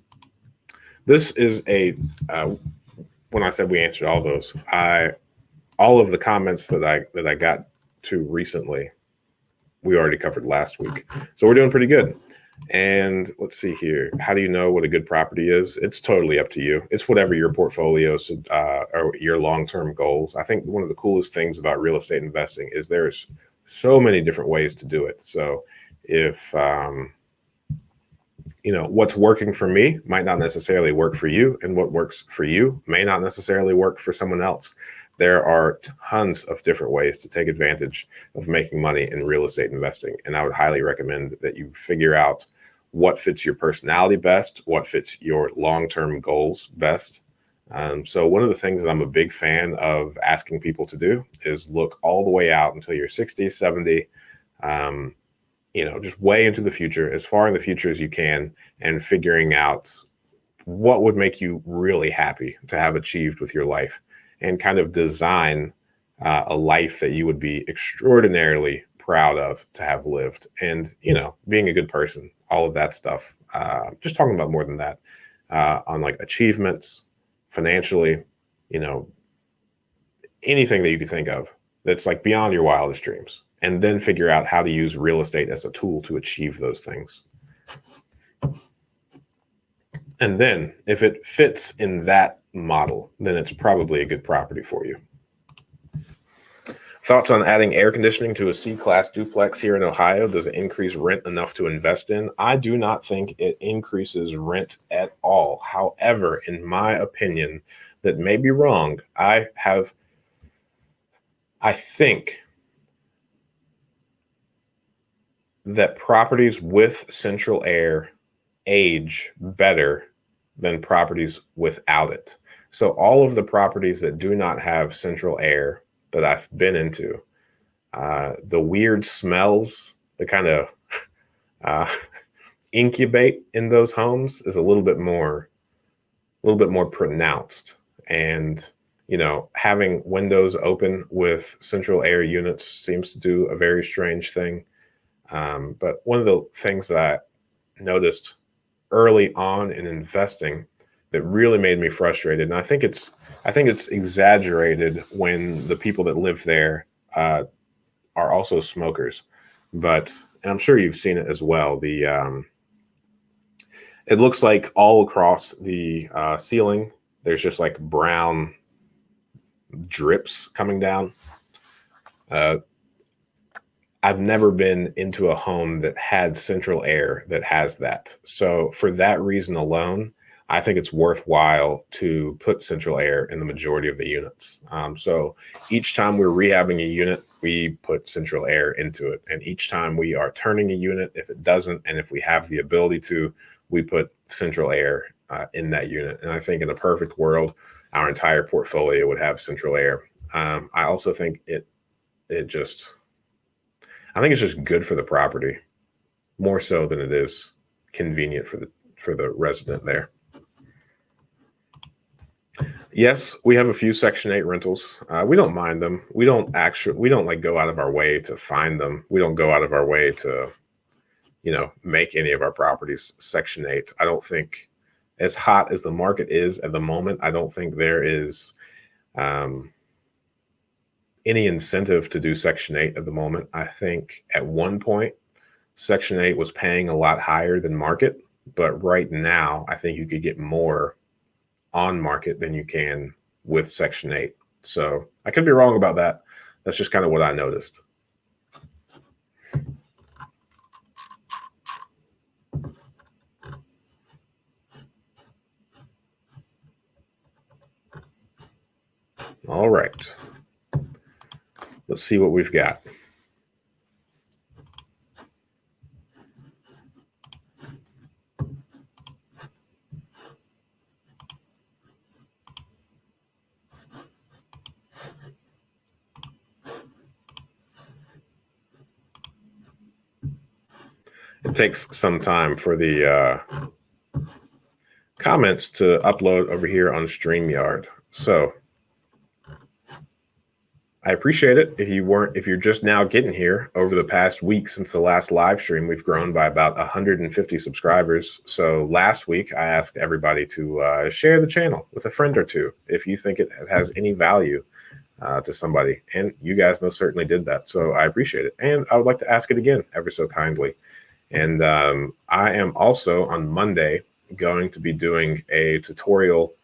This is when I said we answered all those, all of the comments that I got to recently, we already covered last week. So we're doing pretty good. And let's see here. How do you know what a good property is? It's totally up to you. It's whatever your portfolio or your long-term goals. I think one of the coolest things about real estate investing is there's so many different ways to do it. So if what's working for me might not necessarily work for you, and what works for you may not necessarily work for someone else. There are tons of different ways to take advantage of making money in real estate investing, and I would highly recommend that you figure out what fits your personality best, what fits your long-term goals best. So one of the things that I'm a big fan of asking people to do is look all the way out until you're 60, 70, just way into the future, as far in the future as you can, and figuring out what would make you really happy to have achieved with your life, and kind of design a life that you would be extraordinarily proud of to have lived. And, being a good person, all of that stuff. Just talking about more than that, on like achievements, financially, anything that you could think of that's like beyond your wildest dreams. And then figure out how to use real estate as a tool to achieve those things. And then if it fits in that model, then it's probably a good property for you. Thoughts on adding air conditioning to a C-class duplex here in Ohio? Does it increase rent enough to invest in? I do not think it increases rent at all. However, in my opinion, that may be wrong, I think that properties with central air age better than properties without it. So all of the properties that do not have central air that I've been into, the weird smells that kind of incubate in those homes is a little bit more pronounced. And having windows open with central air units seems to do a very strange thing. But one of the things that I noticed early on in investing that really made me frustrated, and I think it's exaggerated when the people that live there are also smokers, and I'm sure you've seen it as well. It looks like all across the ceiling, there's just like brown drips coming down. I've never been into a home that had central air that has that. So for that reason alone, I think it's worthwhile to put central air in the majority of the units. So each time we're rehabbing a unit, we put central air into it. And each time we are turning a unit, if it doesn't, and if we have the ability to, we put central air in that unit. And I think in a perfect world, our entire portfolio would have central air. I also think I think it's just good for the property, more so than it is convenient for the resident there. Yes, we have a few Section 8 rentals. We don't mind them. We don't like go out of our way to find them. We don't go out of our way to, make any of our properties Section 8. I don't think, as hot as the market is at the moment, I don't think there is any incentive to do Section 8 at the moment. I think at one point, Section 8 was paying a lot higher than market, but right now, I think you could get more on market than you can with Section 8. So I could be wrong about that. That's just kind of what I noticed. All right. Let's see what we've got. It takes some time for the comments to upload over here on StreamYard. So I appreciate it. If you're just now getting here, over the past week since the last live stream, we've grown by about 150 subscribers. So last week, I asked everybody to share the channel with a friend or two if you think it has any value to somebody. And you guys most certainly did that. So I appreciate it. And I would like to ask it again ever so kindly. And I am also on Monday going to be doing a tutorial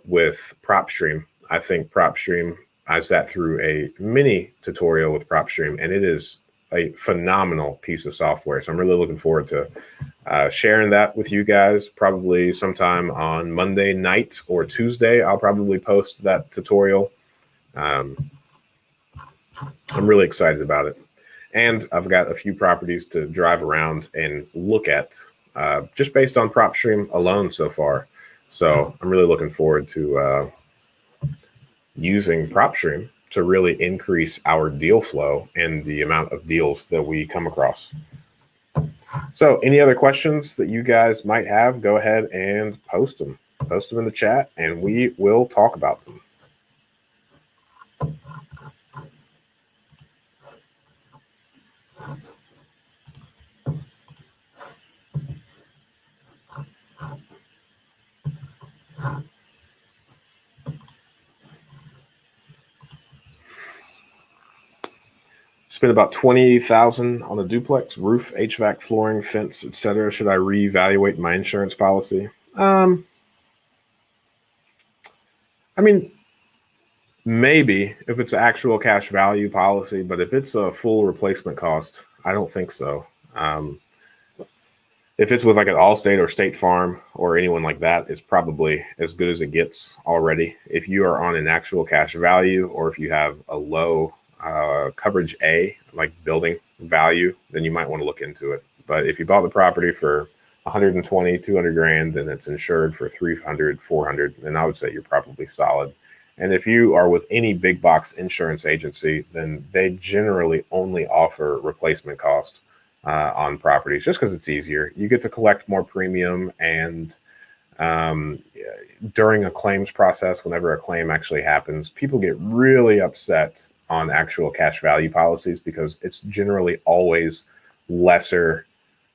with PropStream. I think PropStream, I sat through a mini tutorial with PropStream, and it is a phenomenal piece of software. So I'm really looking forward to sharing that with you guys. Probably sometime on Monday night or Tuesday, I'll probably post that tutorial. I'm really excited about it. And I've got a few properties to drive around and look at just based on PropStream alone so far. So I'm really looking forward to using PropStream to really increase our deal flow and the amount of deals that we come across. So any other questions that you guys might have, go ahead and post them. Post them in the chat and we will talk about them. Spent about $20,000 on a duplex, roof, HVAC, flooring, fence, etc. Should I reevaluate my insurance policy? I mean, maybe if it's an actual cash value policy, but if it's a full replacement cost, I don't think so. If it's with like an Allstate or State Farm or anyone like that, it's probably as good as it gets already. If you are on an actual cash value, or if you have a low coverage A, like building value, then you might want to look into it. But if you bought the property for 120, 200 grand, and it's insured for 300, 400, then I would say you're probably solid. And if you are with any big box insurance agency, then they generally only offer replacement cost on properties just because it's easier. You get to collect more premium, and during a claims process, whenever a claim actually happens, people get really upset on actual cash value policies because it's generally always lesser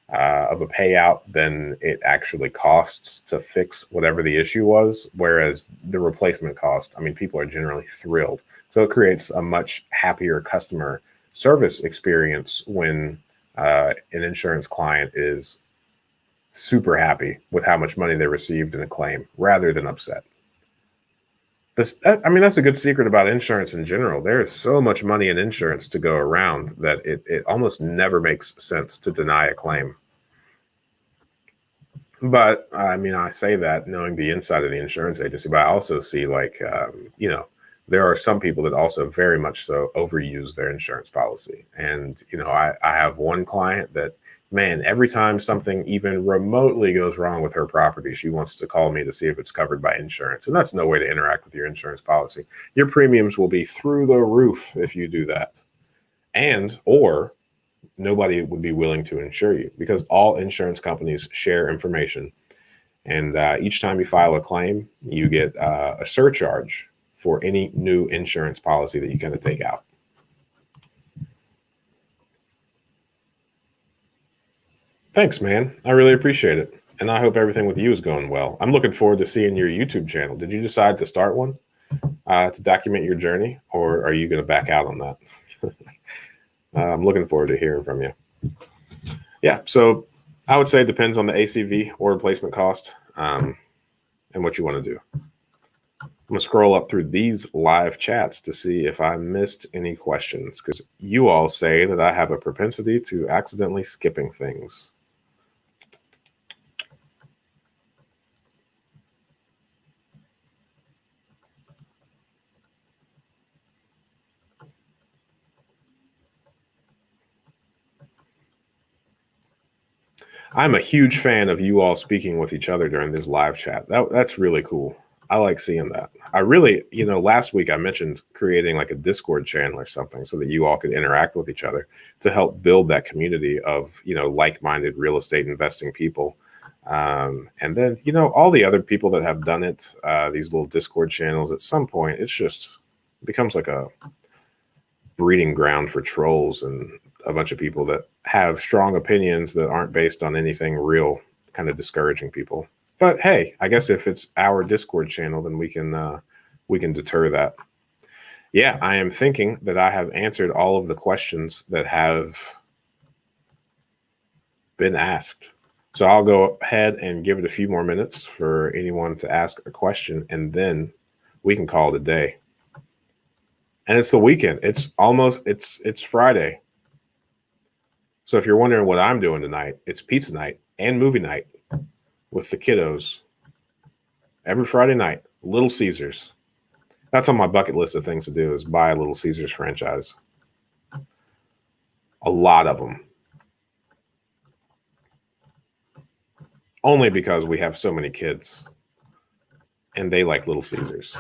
of a payout than it actually costs to fix whatever the issue was. Whereas the replacement cost, I mean, people are generally thrilled. So it creates a much happier customer service experience when an insurance client is super happy with how much money they received in a claim rather than upset. I mean, that's a good secret about insurance in general. There is so much money in insurance to go around that it almost never makes sense to deny a claim. But I mean, I say that knowing the inside of the insurance agency, but I also see like, there are some people that also very much so overuse their insurance policy. And, I have one client that, man, every time something even remotely goes wrong with her property, she wants to call me to see if it's covered by insurance. And that's no way to interact with your insurance policy. Your premiums will be through the roof if you do that. Or nobody would be willing to insure you because all insurance companies share information. And each time you file a claim, you get a surcharge for any new insurance policy that you kind of take out. Thanks, man. I really appreciate it. And I hope everything with you is going well. I'm looking forward to seeing your YouTube channel. Did you decide to start one to document your journey, or are you going to back out on that? I'm looking forward to hearing from you. Yeah, so I would say it depends on the ACV or replacement cost and what you want to do. I'm going to scroll up through these live chats to see if I missed any questions, because you all say that I have a propensity to accidentally skipping things. I'm a huge fan of you all speaking with each other during this live chat. That's really cool. I like seeing that. I really, last week I mentioned creating like a Discord channel or something so that you all could interact with each other to help build that community of, like-minded real estate investing people. And then, all the other people that have done it, these little Discord channels, at some point, it becomes like a breeding ground for trolls and a bunch of people that have strong opinions that aren't based on anything real, kind of discouraging people. But hey, I guess if it's our Discord channel, then we can deter that. Yeah, I am thinking that I have answered all of the questions that have been asked. So I'll go ahead and give it a few more minutes for anyone to ask a question, and then we can call it a day. And it's the weekend. It's Friday. So if you're wondering what I'm doing tonight, it's pizza night and movie night with the kiddos. Every Friday night, Little Caesars. That's on my bucket list of things to do, is buy a Little Caesars franchise. A lot of them. Only because we have so many kids and they like Little Caesars.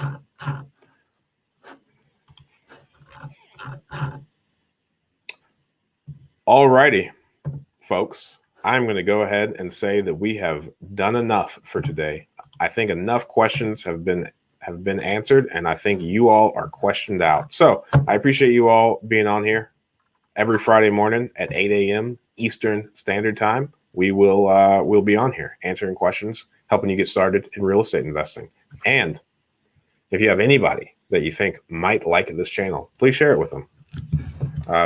All righty, folks. I'm going to go ahead and say that we have done enough for today. I think enough questions have been answered, and I think you all are questioned out. So I appreciate you all being on here every Friday morning at 8 a.m. Eastern Standard Time. We'll be on here answering questions, helping you get started in real estate investing. And if you have anybody that you think might like this channel, please share it with them.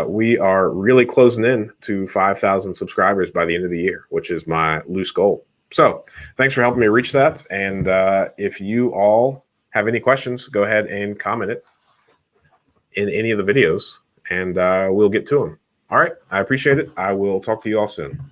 We are really closing in to 5,000 subscribers by the end of the year, which is my loose goal. So thanks for helping me reach that. And if you all have any questions, go ahead and comment it in any of the videos, and we'll get to them. All right. I appreciate it. I will talk to you all soon.